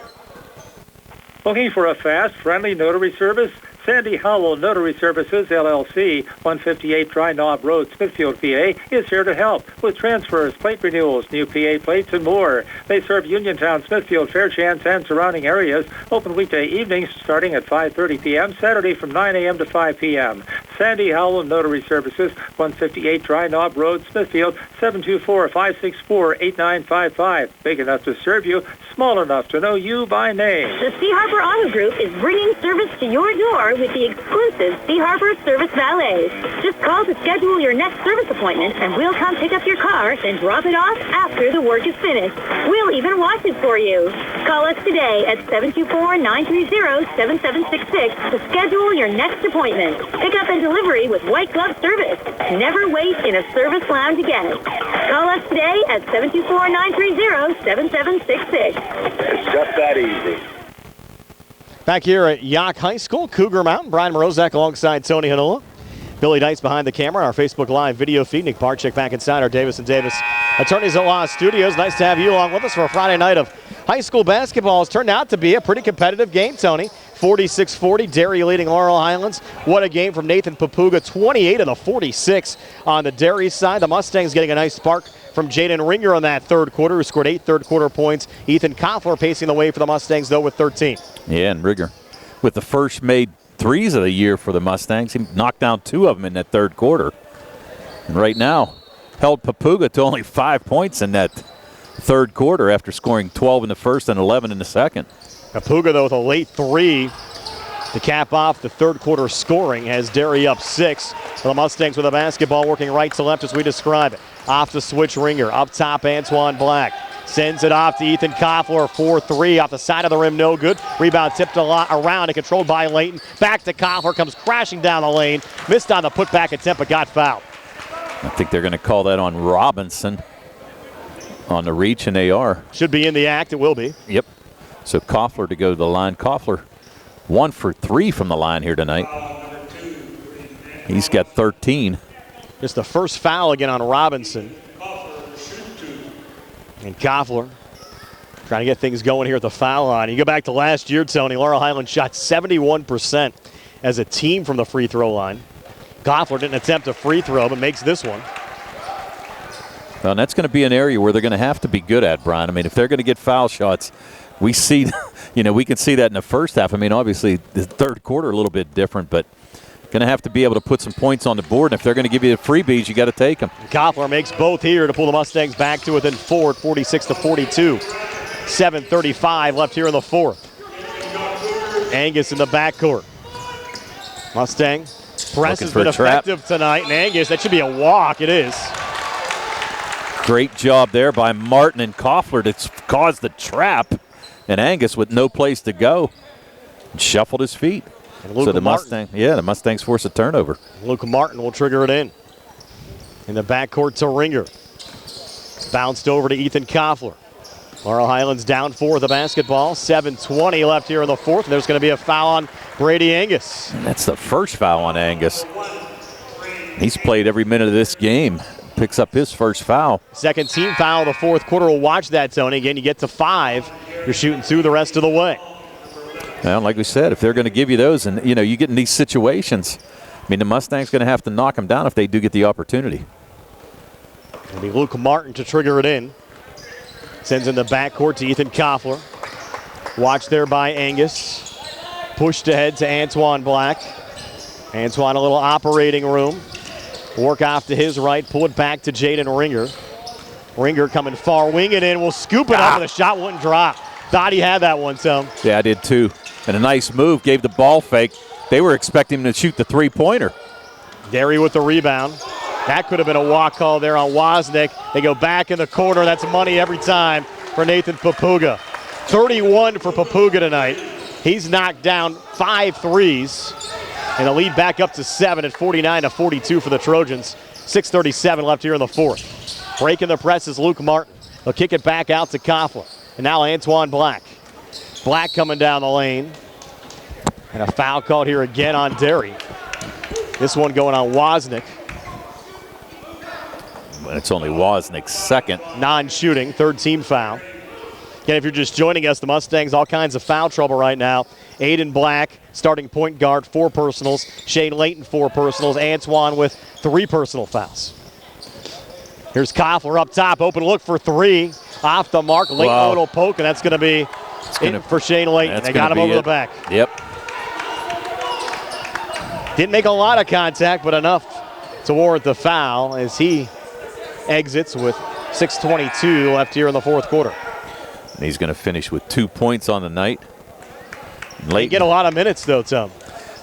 Speaker 9: Looking for a fast, friendly notary service? Sandy Howell Notary Services, LLC, 158 Dry Knob Road, Smithfield, PA, is here to help with transfers, plate renewals, new PA plates, and more. They serve Uniontown, Smithfield, Fairchance, and surrounding areas. Open weekday evenings starting at 5:30 p.m., Saturday from 9 a.m. to 5 p.m. Sandy Howell Notary Services, 158 Dry Knob Road, Smithfield, 724-564-8955. Big enough to serve you, small enough to know you by name.
Speaker 10: The Sea Harbor Auto Group is bringing service to your door with the exclusive Sea Harbor Service Valets. Just call to schedule your next service appointment, and we'll come pick up your car and drop it off after the work is finished. We'll even wash it for you. Call us today at 724-930-7766 to schedule your next appointment. Pick up and delivery with white glove service. Never wait in a service lounge again. Call us today at 724-930-7766.
Speaker 12: It's just that easy.
Speaker 1: Back here at Yough High School, Cougar Mountain, Brian Morozak alongside Tony Hanola. Billy Dice behind the camera, our Facebook Live video feed. Nick Barczyk back inside our Davis & Davis Attorneys at Law Studios. Nice to have you along with us for a Friday night of high school basketball. It's turned out to be a pretty competitive game, Tony. 46-40, Derry leading Laurel Highlands. What a game from Nathan Papuga, 28 of the 46 on the Derry side. The Mustangs getting a nice spark from Jaden Ringer on that third quarter, who scored 8 third-quarter points. Ethan Koffler pacing the way for the Mustangs, though, with 13.
Speaker 2: Yeah, and Ringer with the first made threes of the year for the Mustangs. He knocked down 2 of them in that third quarter. And right now, held Papuga to only 5 points in that third quarter after scoring 12 in the first and 11 in the second.
Speaker 1: Papuga, though, with a late 3 to cap off the third quarter scoring, has Derry up 6. The Mustangs with the basketball working right to left as we describe it. Off the switch, Ringer. Up top, Antoine Black. Sends it off to Ethan Koffler, 4-3 off the side of the rim, no good. Rebound tipped around and controlled by Layton. Back to Koffler, comes crashing down the lane. Missed on the putback attempt, but got fouled.
Speaker 2: I think they're going to call that on Robinson on the reach, and they are.
Speaker 1: Should be in the act, it will be.
Speaker 2: Yep. So Koffler to go to the line. Koffler 1 for 3 from the line here tonight. He's got 13.
Speaker 1: Just the first foul again on Robinson. And Koffler trying to get things going here at the foul line. You go back to last year, Tony, Laurel Highlands shot 71% as a team from the free throw line. Koffler didn't attempt a free throw, but makes this one.
Speaker 2: Well, and that's going to be an area where they're going to have to be good at, Brian. I mean, if they're going to get foul shots, we see, we can see that in the first half. I mean, obviously, the third quarter a little bit different, but going to have to be able to put some points on the board. And if they're going to give you the freebies, you got to take them.
Speaker 1: Koffler makes both here to pull the Mustangs back to within 4 at 46-42. 7:35 left here in the fourth. Angus in the backcourt. Mustang press has been effective tonight, and Angus, that should be a walk. It is.
Speaker 2: Great job there by Martin and Koffler to cause the trap, and Angus with no place to go shuffled his feet. So the Mustangs force a turnover.
Speaker 1: Luke Martin will trigger it in the backcourt to Ringer. Bounced over to Ethan Koffler. Laurel Highlands down 4 with the basketball. 7:20 left here in the fourth. There's going to be a foul on Brady Angus.
Speaker 2: And that's the first foul on Angus. He's played every minute of this game. Picks up his first foul.
Speaker 1: Second team foul of the fourth quarter. We'll watch that, Tony. Again, you get to 5. You're shooting 2 the rest of the way.
Speaker 2: Well, like we said, if they're going to give you those, and you get in these situations, I mean, the Mustangs going to have to knock them down if they do get the opportunity.
Speaker 1: It'll be Luke Martin to trigger it in. Sends in the backcourt to Ethan Koffler. Watched there by Angus. Pushed ahead to Antoine Black. Antoine, a little operating room. Work off to his right. Pull it back to Jaden Ringer. Ringer coming far, wing it in. Will scoop it up, but the shot wouldn't drop. Thought he had that one, Tom.
Speaker 2: Yeah, I did too. And a nice move. Gave the ball fake. They were expecting him to shoot the three-pointer.
Speaker 1: Derry with the rebound. That could have been a walk call there on Wozniak. They go back in the corner. That's money every time for Nathan Papuga. 31 for Papuga tonight. He's knocked down 5 threes. And the lead back up to 7 at 49-42 for the Trojans. 6:37 left here in the fourth. Breaking the press is Luke Martin. He'll kick it back out to Koffler. And now Antoine Black. Black coming down the lane. And a foul called here again on Derry. This one going on Wozniak.
Speaker 2: It's only Wozniak's second.
Speaker 1: Non-shooting, third team foul. Again, if you're just joining us, the Mustangs all kinds of foul trouble right now. Aiden Black, starting point guard, 4 personals. Shane Layton, 4 personals. Antoine with 3 personal fouls. Here's Koffler up top, open look for 3. Off the mark, Layton a little poke, and that's going to be it for Shane Layton. They got him over the back.
Speaker 2: Yep.
Speaker 1: Didn't make a lot of contact, but enough to warrant the foul as he exits with 6:22 left here in the fourth quarter.
Speaker 2: And he's going to finish with 2 points on the night.
Speaker 1: They get a lot of minutes, though, Tom.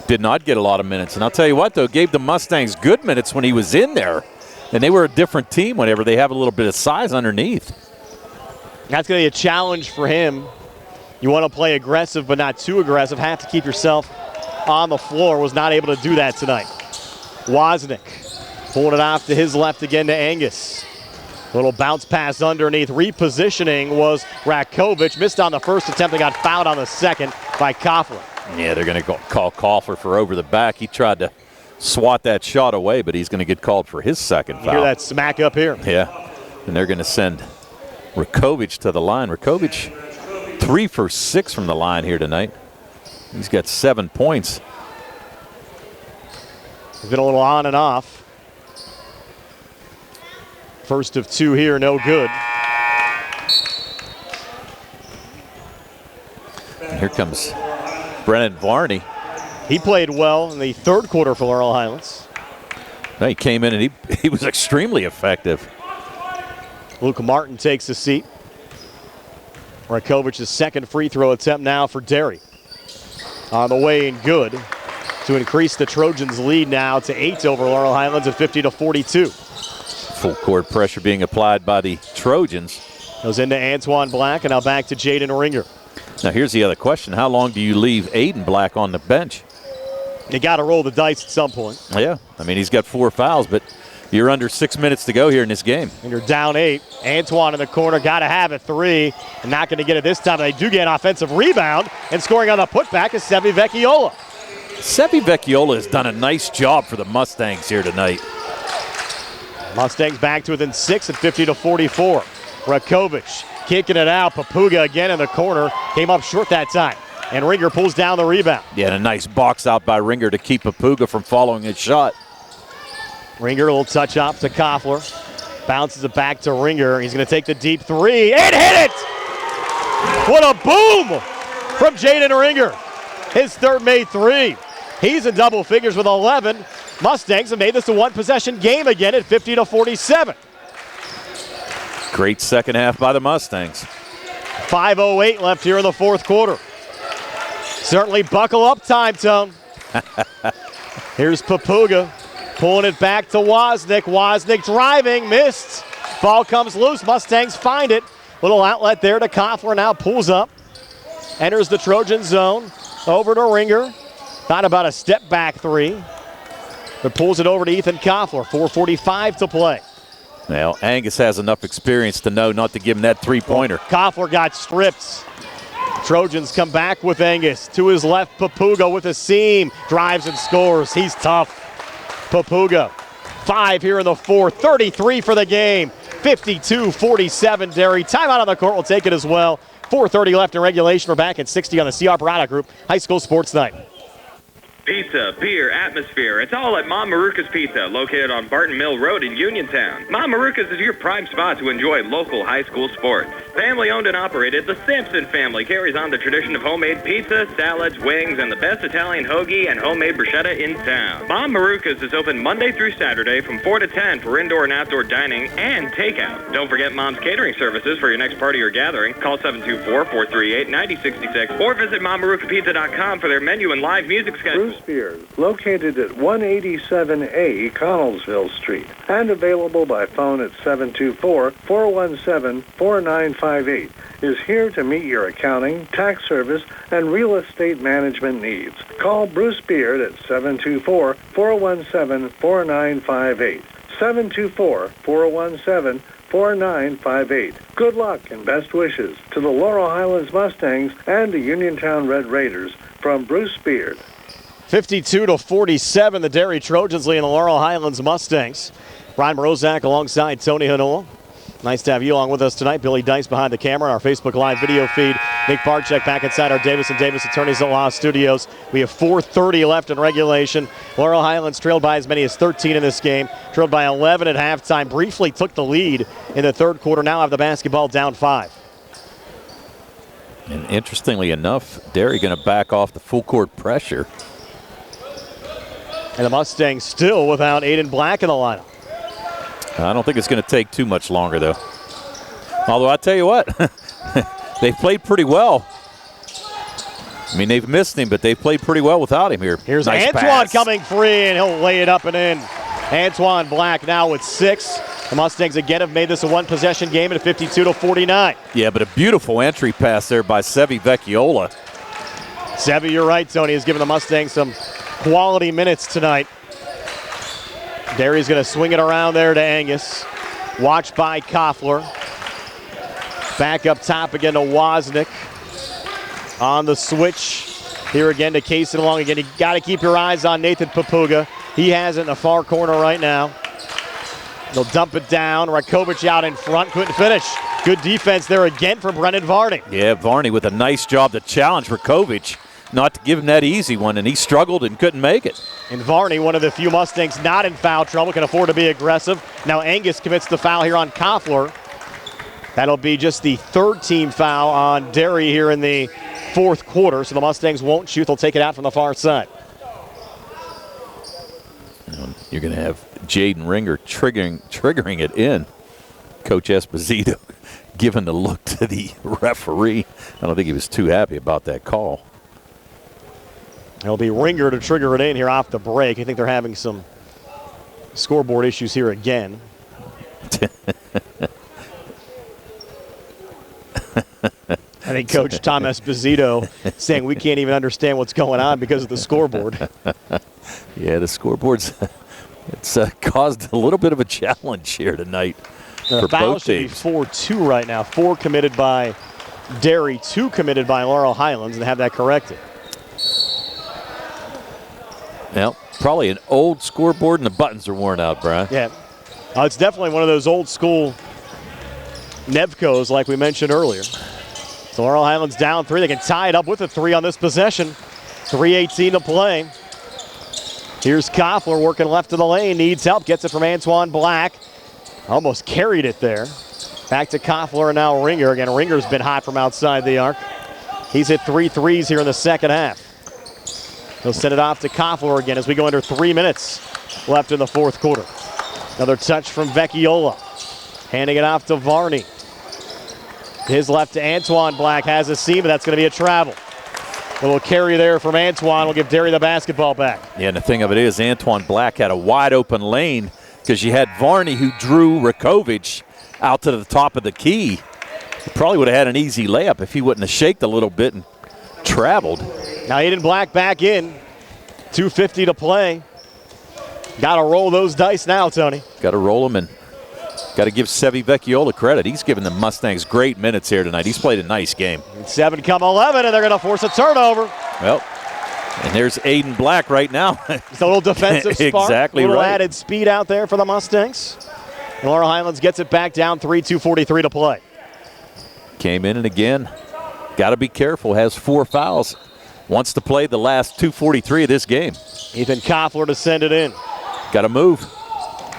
Speaker 2: Did not get a lot of minutes. And I'll tell you what, though, gave the Mustangs good minutes when he was in there. And they were a different team whenever they have a little bit of size underneath.
Speaker 1: That's going to be a challenge for him. You want to play aggressive, but not too aggressive. Have to keep yourself on the floor. Was not able to do that tonight. Wozniak pulling it off to his left again to Angus. Little bounce pass underneath. Repositioning was Rakovic. Missed on the first attempt and got fouled on the second by Koffler.
Speaker 2: Yeah, they're going to call Koffler for over the back. He tried to swat that shot away, but he's going to get called for his second foul.
Speaker 1: You hear that smack up here.
Speaker 2: Yeah, and they're going to send Rakovic to the line. Rakovic 3 for 6 from the line here tonight. He's got 7 points.
Speaker 1: He's been a little on and off. First of 2 here, no good.
Speaker 2: Here comes Brennan Varney.
Speaker 1: He played well in the third quarter for Laurel Highlands.
Speaker 2: He came in and he was extremely effective.
Speaker 1: Luke Martin takes a seat. Rakovic's second free throw attempt now for Derry. On the way and good to increase the Trojans' lead now to 8 over Laurel Highlands at 50-42.
Speaker 2: Full court pressure being applied by the Trojans.
Speaker 1: Goes into Antoine Black and now back to Jaden Ringer.
Speaker 2: Now here's the other question. How long do you leave Aiden Black on the bench?
Speaker 1: You got to roll the dice at some point.
Speaker 2: Yeah, I mean, he's got 4 fouls, but you're under 6 minutes to go here in this game.
Speaker 1: And you're down 8. Antoine in the corner, got to have it 3. And not going to get it this time. They do get an offensive rebound. And scoring on the putback is Sevi Vecchiola.
Speaker 2: Sevi Vecchiola has done a nice job for the Mustangs here tonight.
Speaker 1: Mustangs back to within 6 at 50-44. Rakovic kicking it out. Papuga again in the corner. Came up short that time. And Ringer pulls down the rebound.
Speaker 2: Yeah, and a nice box out by Ringer to keep Papuga from following his shot.
Speaker 1: Ringer, a little touch off to Koffler. Bounces it back to Ringer. He's going to take the deep 3 and hit it! What a boom from Jaden Ringer. His third made 3. He's in double figures with 11. Mustangs have made this a one-possession game again at 50-47.
Speaker 2: Great second half by the Mustangs.
Speaker 1: 5:08 left here in the fourth quarter. Certainly buckle up time, Tone. Here's Papuga pulling it back to Wozniak. Wozniak driving, missed. Ball comes loose. Mustangs find it. Little outlet there to Koffler. Now pulls up. Enters the Trojan zone. Over to Ringer. Thought about a step back three. But pulls it over to Ethan Koffler. 4:45 to play.
Speaker 2: Well, Angus has enough experience to know not to give him that three-pointer.
Speaker 1: Koffler got stripped. Trojans come back with Angus. To his left, Papuga with a seam. Drives and scores. He's tough. Papuga. 5 here in the fourth. 33 for the game. 52-47 Derry. Timeout on the court. We'll take it as well. 4:30 left in regulation. We're back at 60 on the CR Parada Group High School Sports Night.
Speaker 3: Pizza, beer, atmosphere. It's all at Mom Maruka's Pizza, located on Barton Mill Road in Uniontown. Mom Maruka's is your prime spot to enjoy local high school sports. Family owned and operated, the Sampson family carries on the tradition of homemade pizza, salads, wings, and the best Italian hoagie and homemade bruschetta in town. Mom Maruka's is open Monday through Saturday from 4 to 10 for indoor and outdoor dining and takeout. Don't forget Mom's catering services for your next party or gathering. Call 724-438-9066 or visit mommarukapizza.com for their menu and live music schedule.
Speaker 13: Bruce Beard, located at 187A Connellsville Street, and available by phone at 724-417-4958, is here to meet your accounting, tax service, and real estate management needs. Call Bruce Beard at 724-417-4958. 724-417-4958. Good luck and best wishes to the Laurel Highlands Mustangs and the Uniontown Red Raiders from Bruce Beard.
Speaker 1: 52-47, the Derry Trojans leading the Laurel Highlands Mustangs. Brian Morozak alongside Tony Hanoa. Nice to have you along with us tonight. Billy Dice behind the camera on our Facebook Live video feed. Nick Barczyk back inside our Davis & Davis Attorneys at Law studios. We have 4:30 left in regulation. Laurel Highlands trailed by as many as 13 in this game. Trailed by 11 at halftime. Briefly took the lead in the third quarter. Now have the basketball down 5.
Speaker 2: And interestingly enough, Derry going to back off the full court pressure.
Speaker 1: And the Mustangs still without Aiden Black in the lineup.
Speaker 2: I don't think it's going to take too much longer, though. Although, I tell you what, they've played pretty well. I mean, they've missed him, but they've played pretty well without him here.
Speaker 1: Here's
Speaker 2: nice
Speaker 1: Antoine
Speaker 2: pass.
Speaker 1: Coming free, and he'll lay it up and in. Antoine Black now with 6. The Mustangs again have made this a one-possession game at 52-49.
Speaker 2: Yeah, but a beautiful entry pass there by Sevi Vecchiola.
Speaker 1: Sevi, you're right, Tony, has given the Mustangs some quality minutes tonight. Derry's going to swing it around there to Angus. Watched by Koffler. Back up top again to Wozniak. On the switch. Here again to Casey Long. Again, you got to keep your eyes on Nathan Papuga. He has it in the far corner right now. They'll dump it down. Rakovic out in front. Couldn't finish. Good defense there again from Brendan Varney.
Speaker 2: Yeah, Varney with a nice job to challenge Rakovic. Not to give him that easy one, and he struggled and couldn't make it.
Speaker 1: And Varney, one of the few Mustangs not in foul trouble, can afford to be aggressive. Now Angus commits the foul here on Koffler. That'll be just the third team foul on Derry here in the fourth quarter, so the Mustangs won't shoot. They'll take it out from the far side.
Speaker 2: You're going to have Jaden Ringer triggering it in. Coach Esposito giving the look to the referee. I don't think he was too happy about that call.
Speaker 1: It'll be Ringer to trigger it in here off the break. I think they're having some scoreboard issues here again. I think Coach Tom Esposito saying we can't even understand what's going on because of the scoreboard.
Speaker 2: Yeah, the scoreboard's it's caused a little bit of a challenge here tonight for both teams.
Speaker 1: Should be 4-2 right now. 4 committed by Derry, 2 committed by Laurel Highlands, and have that corrected.
Speaker 2: Well, probably an old scoreboard and the buttons are worn out, Brian.
Speaker 1: Yeah. It's definitely one of those old school Nevcos like we mentioned earlier. So Laurel Highlands down 3. They can tie it up with a 3 on this possession. 3:18 to play. Here's Koffler working left of the lane. Needs help. Gets it from Antoine Black. Almost carried it there. Back to Koffler and now Ringer. Again, Ringer's been hot from outside the arc. He's hit 3 threes here in the second half. He'll send it off to Koffler again as we go under 3 minutes left in the fourth quarter. Another touch from Vecchiola. Handing it off to Varney. His left to Antoine Black has a seam, but that's going to be a travel. A little carry there from Antoine will give Derry the basketball back.
Speaker 2: Yeah, and the thing of it is, Antoine Black had a wide open lane because you had Varney who drew Rakovic out to the top of the key. He probably would have had an easy layup if he wouldn't have shaked a little bit and traveled.
Speaker 1: Now Aiden Black back in. 2:50 to play. Got to roll those dice now, Tony.
Speaker 2: Got to roll them, and got to give Sevi Vecchiola credit. He's given the Mustangs great minutes here tonight. He's played a nice game.
Speaker 1: 7 come 11, and they're going to force a turnover.
Speaker 2: Well, and there's Aiden Black right now.
Speaker 1: It's a little defensive spark.
Speaker 2: Exactly
Speaker 1: right. A little
Speaker 2: right.
Speaker 1: added speed out there for the Mustangs. And Laurel Highlands gets it back down 3, 2:43 to play.
Speaker 2: Came in and again, got to be careful, has 4 fouls. Wants to play the last 2:43 of this game.
Speaker 1: Ethan Koffler to send it in.
Speaker 2: Got to move.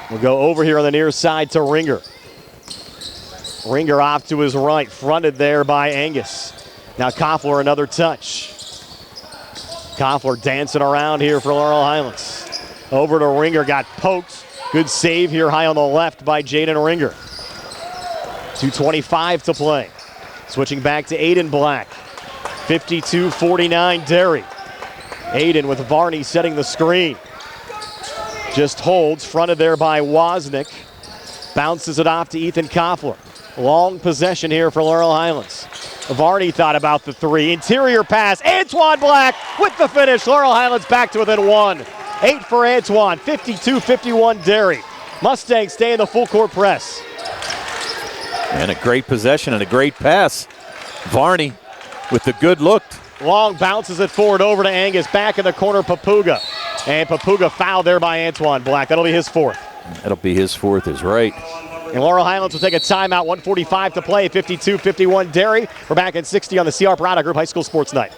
Speaker 1: We'll go over here on the near side to Ringer. Ringer off to his right, fronted there by Angus. Now Koffler another touch. Koffler dancing around here for Laurel Highlands. Over to Ringer, got poked. Good save here high on the left by Jaden Ringer. 2:25 to play. Switching back to Aiden Black. 52-49 Derry. Aiden with Varney setting the screen. Just holds, fronted there by Wozniak. Bounces it off to Ethan Koffler. Long possession here for Laurel Highlands. Varney thought about the 3. Interior pass. Antoine Black with the finish. Laurel Highlands back to within 1. 8 for Antoine. 52-51 Derry. Mustangs stay in the full court press.
Speaker 2: And a great possession and a great pass. Varney with the good look.
Speaker 1: Long bounces it forward over to Angus. Back in the corner, Papuga. And Papuga fouled there by Antoine Black. That'll be his 4th.
Speaker 2: That'll be his 4th is right.
Speaker 1: And Laurel Highlands will take a timeout. 1:45 to play. 52-51 Derry. We're back at 60 on the CR Product Group High School Sports Night.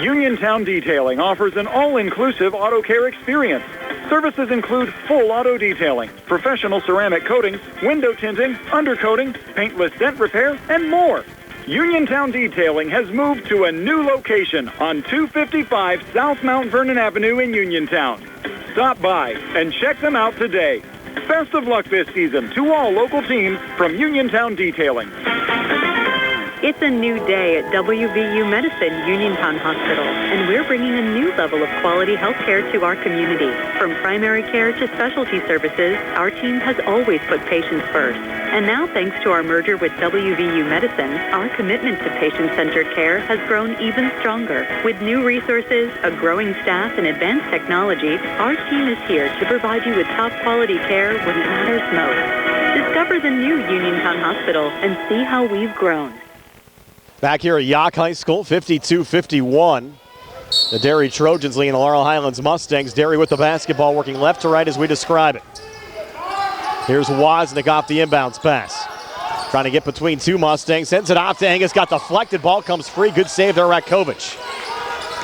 Speaker 4: Uniontown Detailing offers an all-inclusive auto care experience. Services include full auto detailing, professional ceramic coatings, window tinting, undercoating, paintless dent repair, and more. Uniontown Detailing has moved to a new location on 255 South Mount Vernon Avenue in Uniontown. Stop by and check them out today. Best of luck this season to all local teams from Uniontown Detailing.
Speaker 8: It's a new day at WVU Medicine Uniontown Hospital, and we're bringing a new level of quality health care to our community. From primary care to specialty services, our team has always put patients first. And now, thanks to our merger with WVU Medicine, our commitment to patient-centered care has grown even stronger. With new resources, a growing staff, and advanced technology, our team is here to provide you with top-quality care when it matters most. Discover the new Uniontown Hospital and see how we've grown.
Speaker 1: Back here at Yough High School, 52-51. The Derry Trojans leading the Laurel Highlands Mustangs. Derry with the basketball, working left to right as we describe it. Here's Wozniak off the inbounds pass. Trying to get between 2 Mustangs. Sends it off to Angus. Got deflected. Ball comes free. Good save there, Rakovic.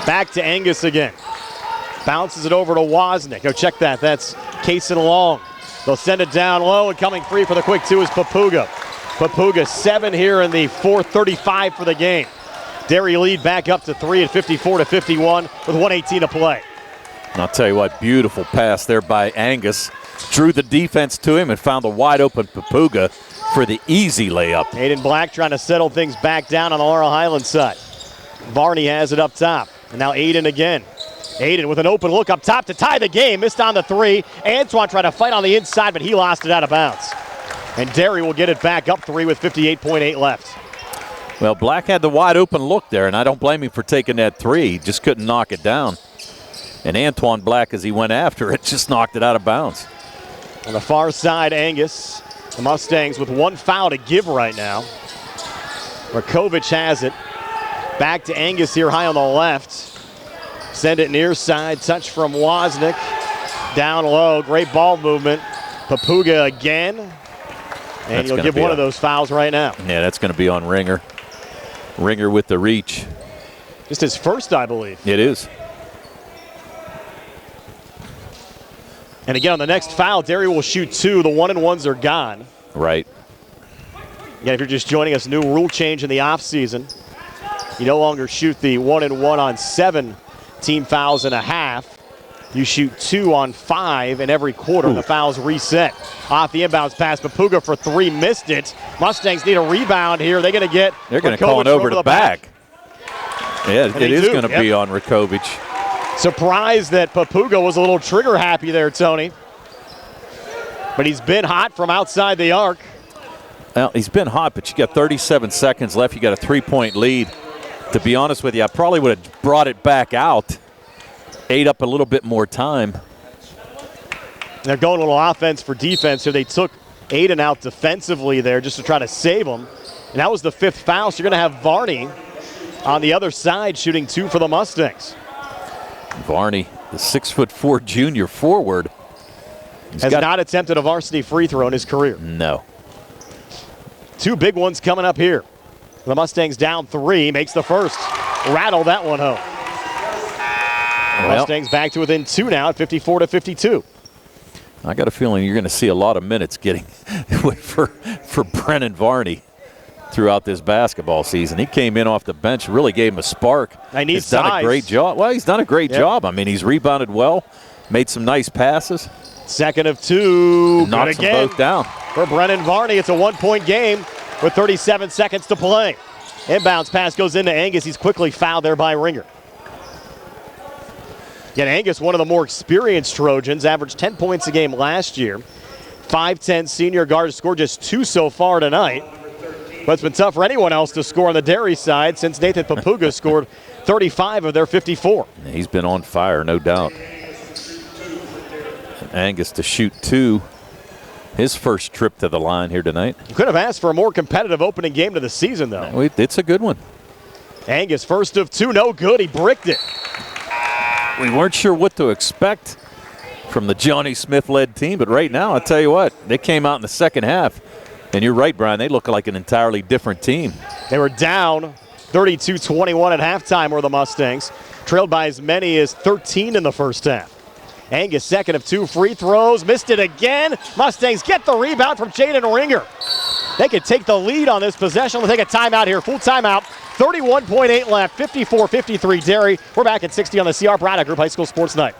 Speaker 1: Back to Angus again. Bounces it over to Wozniak. Go check that. That's Kaysen Long. They'll send it down low, and coming free for the quick 2 is Papuga. Papuga 7 here in the 4:35 for the game. Derry lead back up to 3 at 54-51 with 1:18 to play.
Speaker 2: And I'll tell you what, beautiful pass there by Angus. Drew the defense to him and found a wide open Papuga for the easy layup.
Speaker 1: Aiden Black trying to settle things back down on the Laurel Highlands side. Varney has it up top. And now Aiden again. Aiden with an open look up top to tie the game. Missed on the 3. Antoine tried to fight on the inside, but he lost it out of bounds. And Derry will get it back up 3 with 58.8 left.
Speaker 2: Well, Black had the wide open look there, and I don't blame him for taking that 3. He just couldn't knock it down. And Antoine Black, as he went after it, just knocked it out of bounds.
Speaker 1: On the far side, Angus. The Mustangs with 1 foul to give right now. Rakovic has it. Back to Angus here high on the left. Send it near side. Touch from Wozniak. Down low. Great ball movement. Papuga again. And you'll give one of those fouls right now.
Speaker 2: Yeah, that's going to be on Ringer. Ringer with the reach.
Speaker 1: Just his first, I believe.
Speaker 2: It is.
Speaker 1: And again, on the next foul, Derry will shoot 2. The 1-and-1s are gone.
Speaker 2: Right.
Speaker 1: Again, if you're just joining us, new rule change in the offseason. You no longer shoot the 1-and-1 on 7 team fouls and a half. You shoot 2 on 5 in every quarter. Ooh. The foul's reset. Off the inbounds pass, Papuga for 3, missed it. Mustangs need a rebound here. They're going to
Speaker 2: call it over to the back. Yeah, it is going to be on Rakovic.
Speaker 1: Surprised that Papuga was a little trigger happy there, Tony. But he's been hot from outside the arc.
Speaker 2: Well, he's been hot, but you got 37 seconds left. You got a 3-point lead. To be honest with you, I probably would have brought it back out. Ate up a little bit more time.
Speaker 1: They're going a little offense for defense here. They took Aiden out defensively there just to try to save him. And that was the 5th foul, so you're going to have Varney on the other side shooting 2 for the Mustangs.
Speaker 2: Varney, the 6'4" junior forward.
Speaker 1: Has not attempted a varsity free throw in his career.
Speaker 2: No.
Speaker 1: 2 big ones coming up here. The Mustangs down 3, makes the first. Rattle that one home. Well, Mustangs back to within 2 now at 54-52.
Speaker 2: I got a feeling you're going to see a lot of minutes getting for Brennan Varney throughout this basketball season. He came in off the bench, really gave him a spark.
Speaker 1: He's
Speaker 2: done a great job. Well, he's done a great job. I mean, he's rebounded well, made some nice passes.
Speaker 1: 2nd of 2.
Speaker 2: Knocks them both down.
Speaker 1: For Brennan Varney, it's a 1-point game with 37 seconds to play. Inbounds pass goes into Angus. He's quickly fouled there by Ringer. Yet Angus, one of the more experienced Trojans, averaged 10 points a game last year. 5'10" senior guard, scored just 2 so far tonight. But it's been tough for anyone else to score on the Derry side since Nathan Papuga scored 35 of their 54.
Speaker 2: He's been on fire, no doubt. And Angus to shoot 2. His first trip to the line here tonight.
Speaker 1: Could have asked for a more competitive opening game to the season, though.
Speaker 2: It's a good one.
Speaker 1: Angus, 1st of 2, no good. He bricked it.
Speaker 2: We weren't sure what to expect from the Johnny Smith-led team, but right now, I'll tell you what, they came out in the second half. And you're right, Brian, they look like an entirely different team.
Speaker 1: They were down 32-21 at halftime were the Mustangs. Trailed by as many as 13 in the first half. Angus, 2nd of 2 free throws, missed it again. Mustangs get the rebound from Jaden Ringer. They could take the lead on this possession. We'll take a timeout here, full timeout. 31.8 left, 54-53 Derry. We're back at 60 on the CR Braddock Group High School Sports Night.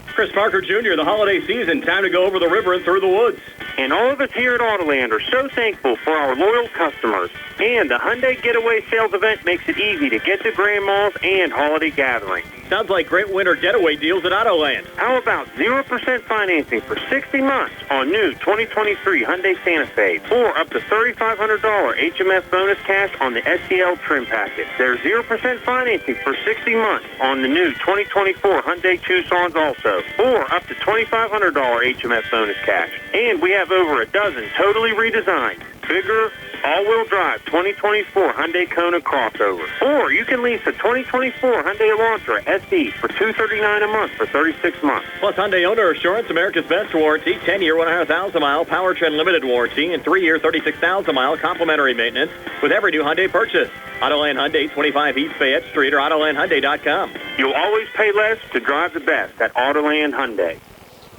Speaker 5: Chris Parker Jr., the holiday season, time to go over the river and through the woods.
Speaker 14: And all of us here at Autoland are so thankful for our loyal customers. And the Hyundai Getaway Sales event makes it easy to get to grandma's and holiday gatherings.
Speaker 5: Sounds like great winter getaway deals at Autoland.
Speaker 14: How about 0% financing for 60 months on new 2023 Hyundai Santa Fe, or up to $3,500 HMS bonus cash on the SCL trim package. There's 0% financing for 60 months on the new 2024 Hyundai Tucsons also, or up to $2,500 HMS bonus cash. And we have over a dozen totally redesigned, bigger, all-wheel drive 2024 Hyundai Kona crossover. Or you can lease a 2024 Hyundai Elantra SE for $239 a month for 36 months.
Speaker 5: Plus Hyundai Owner Assurance, America's Best Warranty, 10-year, 100,000-mile powertrain limited warranty, and 3-year, 36,000-mile complimentary maintenance with every new Hyundai purchase. Autoland Hyundai, 25 East Fayette Street, or AutolandHyundai.com.
Speaker 14: You'll always pay less to drive the best at Autoland Hyundai.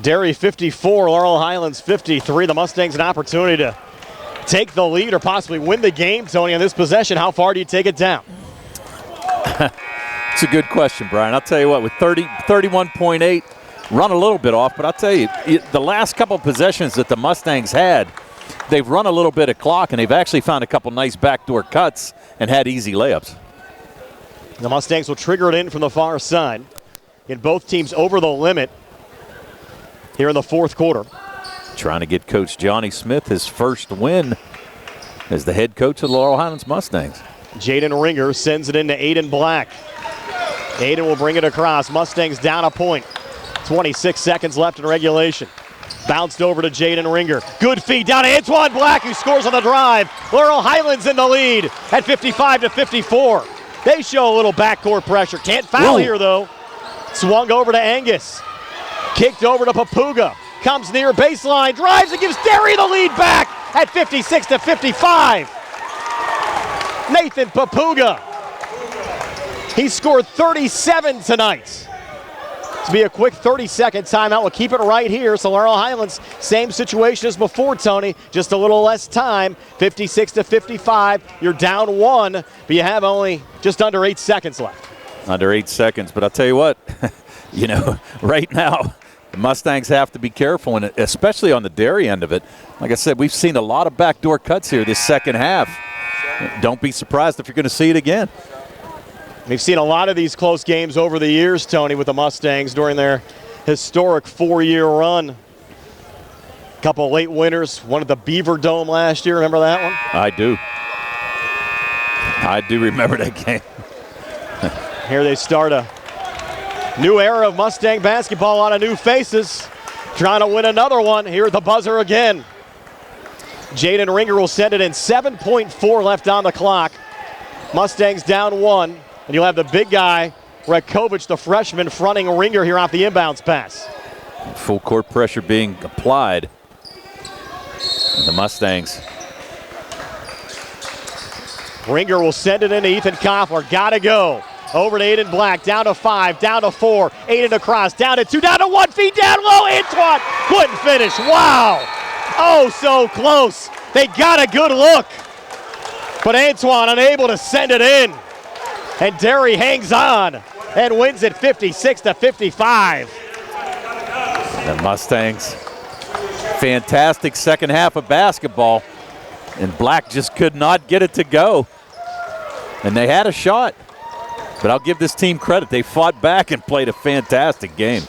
Speaker 1: Derry 54, Laurel Highlands 53. The Mustangs an opportunity to take the lead or possibly win the game, Tony, on this possession. How far do you take it down?
Speaker 2: It's a good question, Brian. I'll tell you what, with 31.8, run a little bit off, but I'll tell you, the last couple of possessions that the Mustangs had, they've run a little bit of clock, and they've actually found a couple nice backdoor cuts and had easy layups.
Speaker 1: The Mustangs will trigger it in from the far side. Get both teams over the limit here in the fourth quarter.
Speaker 2: Trying to get Coach Johnny Smith his first win as the head coach of the Laurel Highlands Mustangs.
Speaker 1: Jaden Ringer sends it into Aiden Black. Aiden will bring it across. Mustangs down a point. 26 seconds left in regulation. Bounced over to Jaden Ringer. Good feed down to Antoine Black, who scores on the drive. Laurel Highlands in the lead at 55-54. They show a little backcourt pressure. Can't foul here, though. Swung over to Angus. Kicked over to Papuga. Comes near baseline, drives and gives Derry the lead back at 56-55. Nathan Papuga. He scored 37 tonight. To be a quick 30-second timeout. We'll keep it right here. So Laurel Highlands, same situation as before, Tony. Just a little less time. 56-55. You're down 1, but you have only just under 8 seconds left.
Speaker 2: Under 8 seconds, but I'll tell you what. You know, right now, the Mustangs have to be careful, and especially on the Derry end of it. Like I said, we've seen a lot of backdoor cuts here this second half. Don't be surprised if you're going to see it again.
Speaker 1: We've seen a lot of these close games over the years, Tony, with the Mustangs during their historic 4-year run. A couple late winners, one at the Beaver Dome last year. Remember that one?
Speaker 2: I do. I do remember that game.
Speaker 1: Here they start a new era of Mustang basketball, a lot of new faces. Trying to win another one. Here at the buzzer again. Jaden Ringer will send it in. 7.4 left on the clock. Mustangs down 1. And you'll have the big guy, Rakovic, the freshman, fronting Ringer here off the inbounds pass.
Speaker 2: Full court pressure being applied. And the Mustangs.
Speaker 1: Ringer will send it into Ethan Koffler. Gotta go. Over to Aiden Black. Down to 5. Down to 4. Aiden across. Down to 2. Down to 1. Feet down low. Antoine couldn't finish. Wow. Oh, so close. They got a good look. But Antoine unable to send it in. And Derry hangs on and wins it 56-55.
Speaker 2: The Mustangs, fantastic second half of basketball. And Black just could not get it to go. And they had a shot. But I'll give this team credit. They fought back and played a fantastic game.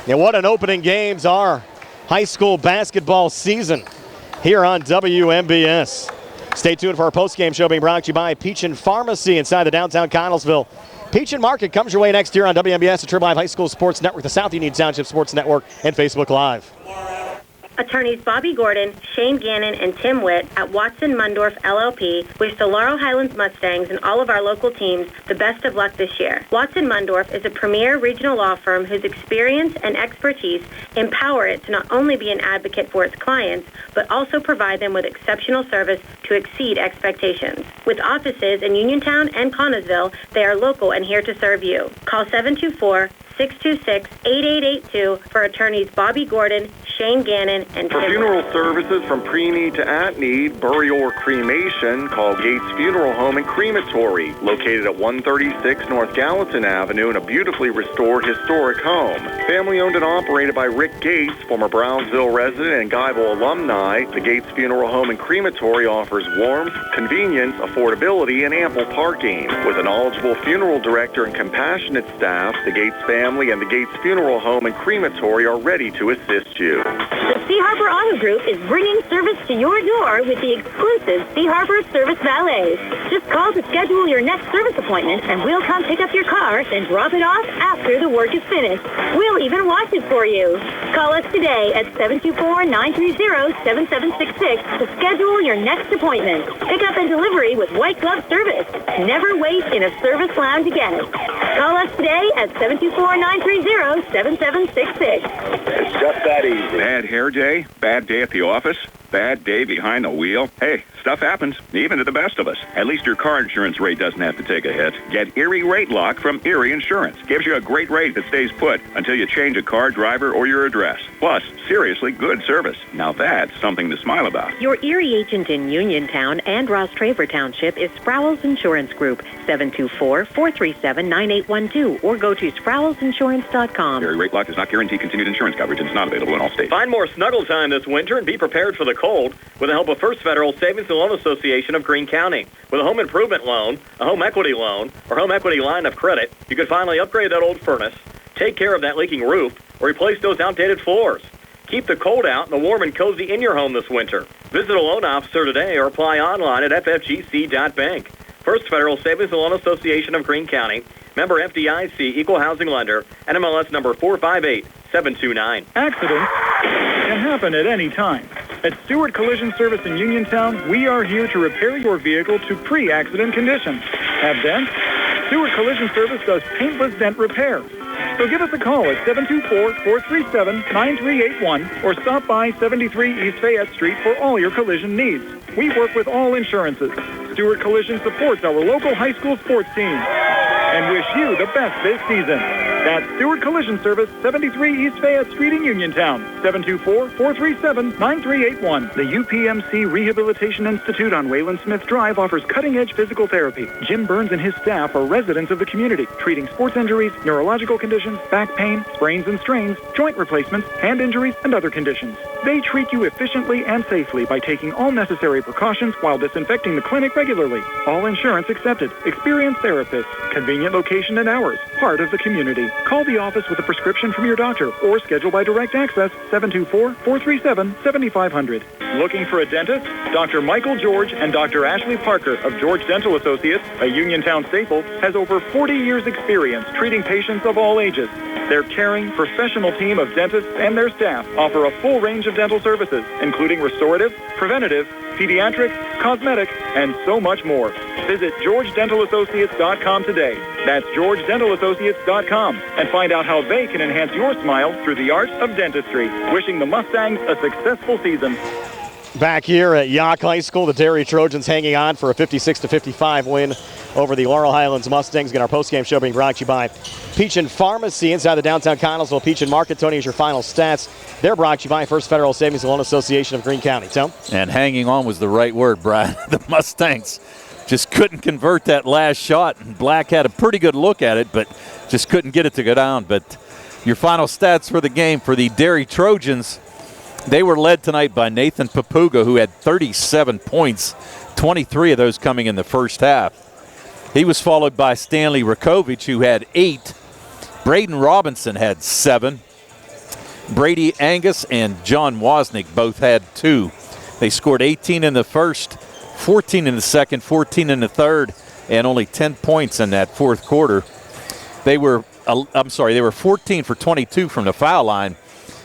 Speaker 1: Yeah, what an opening games our high school basketball season here on WMBS. Stay tuned for our post-game show being brought to you by Peachin Pharmacy inside the downtown Connellsville. Peachin Market comes your way next year on WMBS, the Triple Live High School Sports Network, the South Union Township Sports Network, and Facebook Live.
Speaker 10: Attorneys Bobby Gordon, Shane Gannon, and Tim Witt at Watson Mundorf LLP wish the Laurel Highlands Mustangs and all of our local teams the best of luck this year. Watson Mundorf is a premier regional law firm whose experience and expertise empower it to not only be an advocate for its clients, but also provide them with exceptional service to exceed expectations. With offices in Uniontown and Connellsville, they are local and here to serve you. Call 724-626-8882 for attorneys Bobby Gordon, Shane Gannon, and
Speaker 12: For
Speaker 10: Tim
Speaker 12: funeral
Speaker 10: Witt.
Speaker 12: services from pre-need to at-need, burial or cremation, call Gates Funeral Home and Crematory, located at 136 North Gallatin Avenue in a beautifully restored historic home. Family owned and operated by Rick Gates, former Brownsville resident and Guyville alumni, the Gates Funeral Home and Crematory offers warmth, convenience, affordability, and ample parking. With a knowledgeable funeral director and compassionate staff, the Gates family and the Gates Funeral Home and Crematory are ready to assist you.
Speaker 10: The Sea Harbor Auto Group is bringing service to your door with the exclusive Sea Harbor Service Valets. Just call to schedule your next service appointment, and we'll come pick up your car and drop it off after the work is finished. We'll even wash it for you. Call us today at 724-930-7766 to schedule your next appointment. Pickup and delivery with white glove service. Never wait in a service lounge again. Call us today at 724-930-7766.
Speaker 6: It's just that easy. Bad hair day? Bad day at the office? Bad day behind the wheel? Hey, stuff happens, even to the best of us. At least your car insurance rate doesn't have to take a hit. Get Erie Rate Lock from Erie Insurance. Gives you a great rate that stays put until you change a car, driver, or your address. Plus, seriously good service. Now that's something to smile about.
Speaker 15: Your Erie agent in Uniontown and Ross Traver Township is Sproul's Insurance Group, 724-437-9812, or go to SproulsInsurance.com.
Speaker 6: Erie Rate Lock does not guarantee continued insurance coverage and is not available in all states.
Speaker 5: Find more snuggle time this winter and be prepared for the cold with the help of First Federal Savings and Loan Association of Greene County. With a home improvement loan, a home equity loan, or home equity line of credit, you can finally upgrade that old furnace, take care of that leaking roof, or replace those outdated floors. Keep the cold out and the warm and cozy in your home this winter. Visit a loan officer today or apply online at ffgc.bank. First Federal Savings and Loan Association of Greene County, member FDIC, equal housing lender, NMLS number 458729.
Speaker 4: Accidents can happen at any time. At Stewart Collision Service in Uniontown, we are here to repair your vehicle to pre-accident condition. Have dents? Stewart Collision Service does paintless dent repair. So give us a call at 724-437-9381 or stop by 73 East Fayette Street for all your collision needs. We work with all insurances. Stewart Collision supports our local high school sports team and wish you the best this season. That's Stewart Collision Service, 73 East Fayette Street in Uniontown, 724-437-9381. The UPMC Rehabilitation Institute on Wayland Smith Drive offers cutting-edge physical therapy. Jim Burns and his staff are residents of the community, treating sports injuries, neurological conditions, back pain, sprains and strains, joint replacements, hand injuries, and other conditions. They treat you efficiently and safely by taking all necessary precautions while disinfecting the clinic regularly. All insurance accepted. Experienced therapists. Convenient location and hours. Part of the community. Call the office with a prescription from your doctor or schedule by direct access 724-437-7500. Looking for a dentist? Dr. Michael George and Dr. Ashley Parker of George Dental Associates, a Uniontown staple, has over 40 years experience treating patients of all ages. Their caring, professional team of dentists and their staff offer a full range of dental services, including restorative, preventative, pediatric, cosmetic, and so much more. Visit GeorgeDentalAssociates.com today. That's GeorgeDentalAssociates.com and find out how they can enhance your smile through the art of dentistry. Wishing the Mustangs a successful season.
Speaker 1: Back here at Yough High School, the Derry Trojans hanging on for a 56-55 win over the Laurel Highlands Mustangs. Get our postgame show being brought to you by Peach and Pharmacy inside the downtown Connellsville Peach and Market. Tony, is your final stats. They're brought to you by First Federal Savings and Loan Association of Greene County. Tom?
Speaker 2: And hanging on was the right word, Brian. The Mustangs just couldn't convert that last shot. And Black had a pretty good look at it, but just couldn't get it to go down. But your final stats for the game for the Derry Trojans, they were led tonight by Nathan Papuga, who had 37 points, 23 of those coming in the first half. He was followed by Stanley Rakovich, who had 8. Braden Robinson had 7. Brady Angus and John Wozniak both had 2. They scored 18 in the first, 14 in the second, 14 in the third, and only 10 points in that fourth quarter. They were 14 for 22 from the foul line,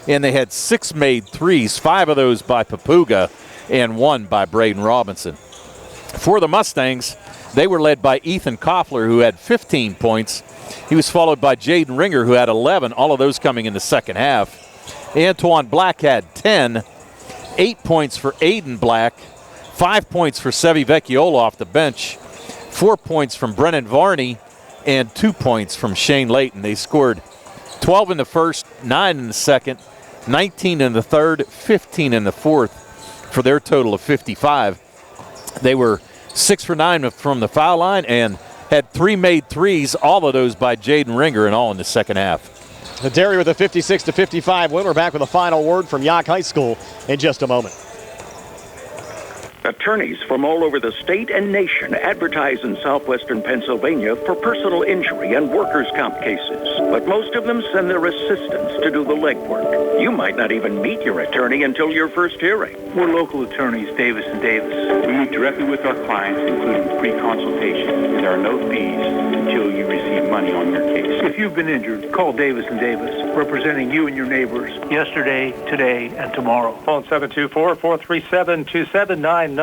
Speaker 2: and they had 6 made threes, 5 of those by Papuga and 1 by Braden Robinson. For the Mustangs, they were led by Ethan Koffler, who had 15 points. He was followed by Jaden Ringer, who had 11, all of those coming in the second half. Antoine Black had 10, 8 points for Aiden Black, 5 points for Sevi Vecchiola off the bench, 4 points from Brennan Varney, and 2 points from Shane Layton. They scored 12 in the first, 9 in the second, 19 in the third, 15 in the fourth, for their total of 55. They were 6 for 9 from the foul line and had 3 made threes, all of those by Jaden Ringer, and all in the second half.
Speaker 1: The Derry with a 56-55 win. We're back with a final word from Yough High School in just a moment.
Speaker 16: Attorneys from all over the state and nation advertise in southwestern Pennsylvania for personal injury and workers' comp cases. But most of them send their assistants to do the legwork. You might not even meet your attorney until your first hearing.
Speaker 17: We're local attorneys, Davis & Davis. We meet directly with our clients, including free consultation. There are no fees until you receive money on your case. If you've been injured, call Davis & Davis, representing you and your neighbors yesterday, today, and tomorrow.
Speaker 9: Phone 724-437-2799.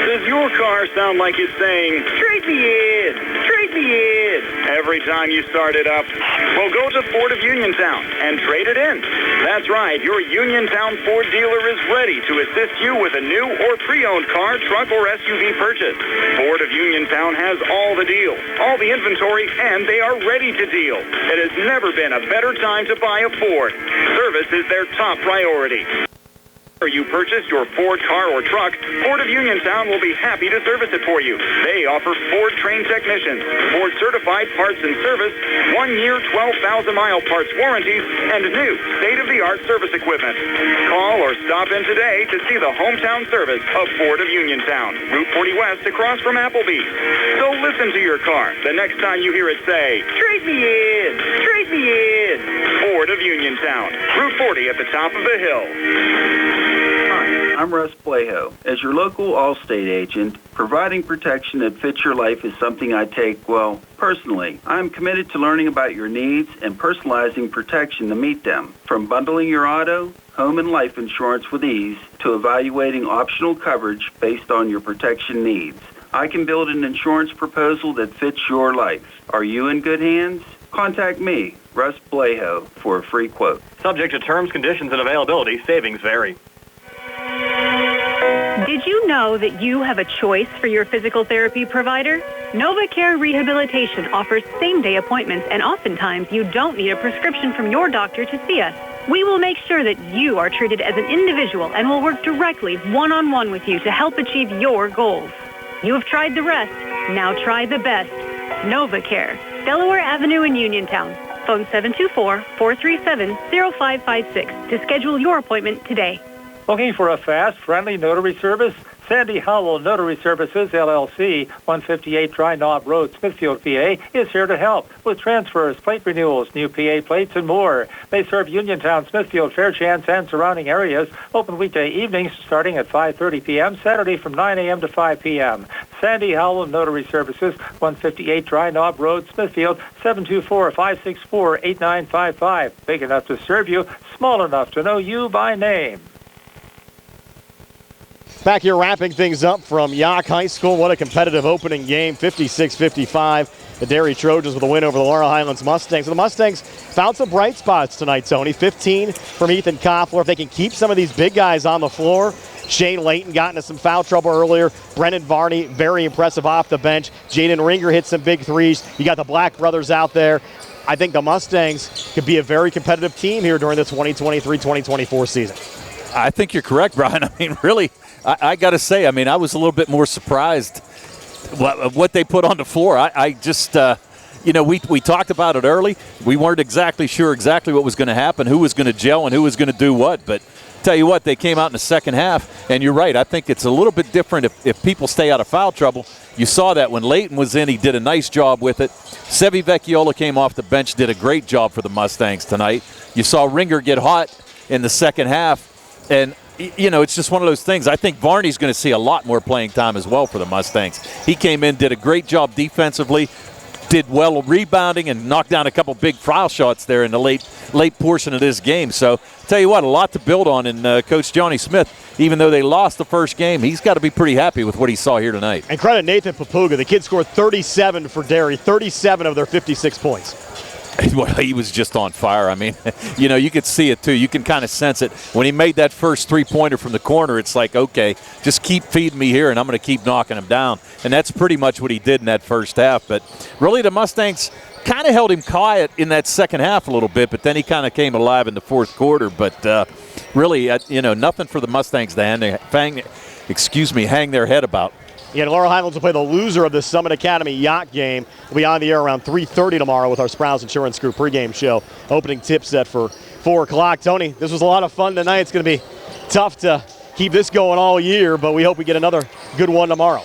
Speaker 3: Does your car sound like it's saying, trade me in, trade me in, every time you start it up? Well, go to Ford of Uniontown and trade it in. That's right, your Uniontown Ford dealer is ready to assist you with a new or pre-owned car, truck, or SUV purchase. Ford of Uniontown has all the deals, all the inventory, and they are ready to deal. It has never been a better time to buy a Ford. Service is their top priority. You purchase your Ford car or truck, Ford of Uniontown will be happy to service it for you. They offer Ford trained technicians, Ford certified parts and service, 1-year, 12,000-mile parts warranties, and new state-of-the-art service equipment. Call or stop in today to see the hometown service of Ford of Uniontown, Route 40 West across from Applebee's. So listen to your car the next time you hear it say, trade me in, trade me in. Ford of Uniontown, Route 40 at the top of the hill.
Speaker 18: I'm Russ Plaho. As your local Allstate agent, providing protection that fits your life is something I take, well, personally. I'm committed to learning about your needs and personalizing protection to meet them. From bundling your auto, home, and life insurance with ease to evaluating optional coverage based on your protection needs. I can build an insurance proposal that fits your life. Are you in good hands? Contact me, Russ Plaho, for a free quote.
Speaker 3: Subject to terms, conditions, and availability, savings vary.
Speaker 8: Did you know that you have a choice for your physical therapy provider? NovaCare Rehabilitation offers same-day appointments, and oftentimes you don't need a prescription from your doctor to see us. We will make sure that you are treated as an individual and will work directly one-on-one with you to help achieve your goals. You have tried the rest. Now try the best. NovaCare, Delaware Avenue in Uniontown. Phone 724-437-0556 to schedule your appointment today.
Speaker 9: Looking for a fast, friendly notary service? Sandy Howell Notary Services, LLC, 158 Dry Knob Road, Smithfield, PA, is here to help with transfers, plate renewals, new PA plates, and more. They serve Uniontown, Smithfield, Fairchance, and surrounding areas. Open weekday evenings starting at 5:30 p.m., Saturday from 9 a.m. to 5 p.m. Sandy Howell Notary Services, 158 Dry Knob Road, Smithfield, 724-564-8955. Big enough to serve you, small enough to know you by name.
Speaker 1: Back here wrapping things up from Yough High School. What a competitive opening game, 56-55. The Derry Trojans with a win over the Laurel Highlands Mustangs. And the Mustangs found some bright spots tonight, Tony. 15 from Ethan Koffler. If they can keep some of these big guys on the floor. Shane Layton got into some foul trouble earlier. Brennan Varney, very impressive off the bench. Jaden Ringer hit some big threes. You got the Black brothers out there. I think the Mustangs could be a very competitive team here during the 2023-2024 season.
Speaker 2: I think you're correct, Brian. I mean, really, I got to say, I mean, I was a little bit more surprised what they put on the floor. I just, we talked about it early. We weren't exactly sure what was going to happen, who was going to gel and who was going to do what. But tell you what, they came out in the second half, and you're right. I think it's a little bit different if people stay out of foul trouble. You saw that when Layton was in, he did a nice job with it. Sevi Vecchiola came off the bench, did a great job for the Mustangs tonight. You saw Ringer get hot in the second half. And, it's just one of those things. I think Varney's going to see a lot more playing time as well for the Mustangs. He came in, did a great job defensively, did well rebounding, and knocked down a couple big foul shots there in the late portion of this game. So, tell you what, a lot to build on. And Coach Johnny Smith, even though they lost the first game, he's got to be pretty happy with what he saw here tonight.
Speaker 1: And credit Nathan Papuga. The kid scored 37 for Derry, 37 of their 56 points.
Speaker 2: Well, he was just on fire. I mean, you could see it, too. You can kind of sense it. When he made that first three-pointer from the corner, it's like, okay, just keep feeding me here, and I'm going to keep knocking him down. And that's pretty much what he did in that first half. But really, the Mustangs kind of held him quiet in that second half a little bit, but then he kind of came alive in the fourth quarter. But really, nothing for the Mustangs to hang their head about.
Speaker 1: Yeah, Laurel Highlands will play the loser of the Summit Academy Yacht game. We'll be on the air around 3:30 tomorrow with our Sprouse Insurance Group pregame show. Opening tip set for 4 o'clock. Tony, this was a lot of fun tonight. It's going to be tough to keep this going all year, but we hope we get another good one tomorrow.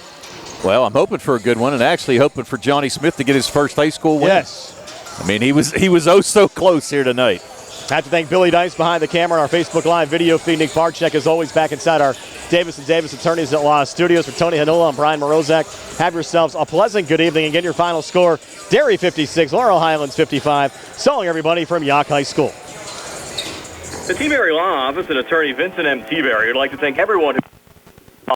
Speaker 2: Well, I'm hoping for a good one and actually hoping for Johnny Smith to get his first high school win.
Speaker 1: Yes.
Speaker 2: I mean, he was oh so close here tonight.
Speaker 1: I have to thank Billy Dice behind the camera on our Facebook Live video feed. Nick Barczyk, as always, back inside our Davis & Davis Attorneys at Law Studios. For Tony Hanola and Brian Morozak, have yourselves a pleasant good evening. And get your final score, Derry 56, Laurel Highlands 55. So long, everybody, from Yough High School.
Speaker 3: The T-Berry Law Office and attorney Vincent M. T-Berry would like to thank everyone who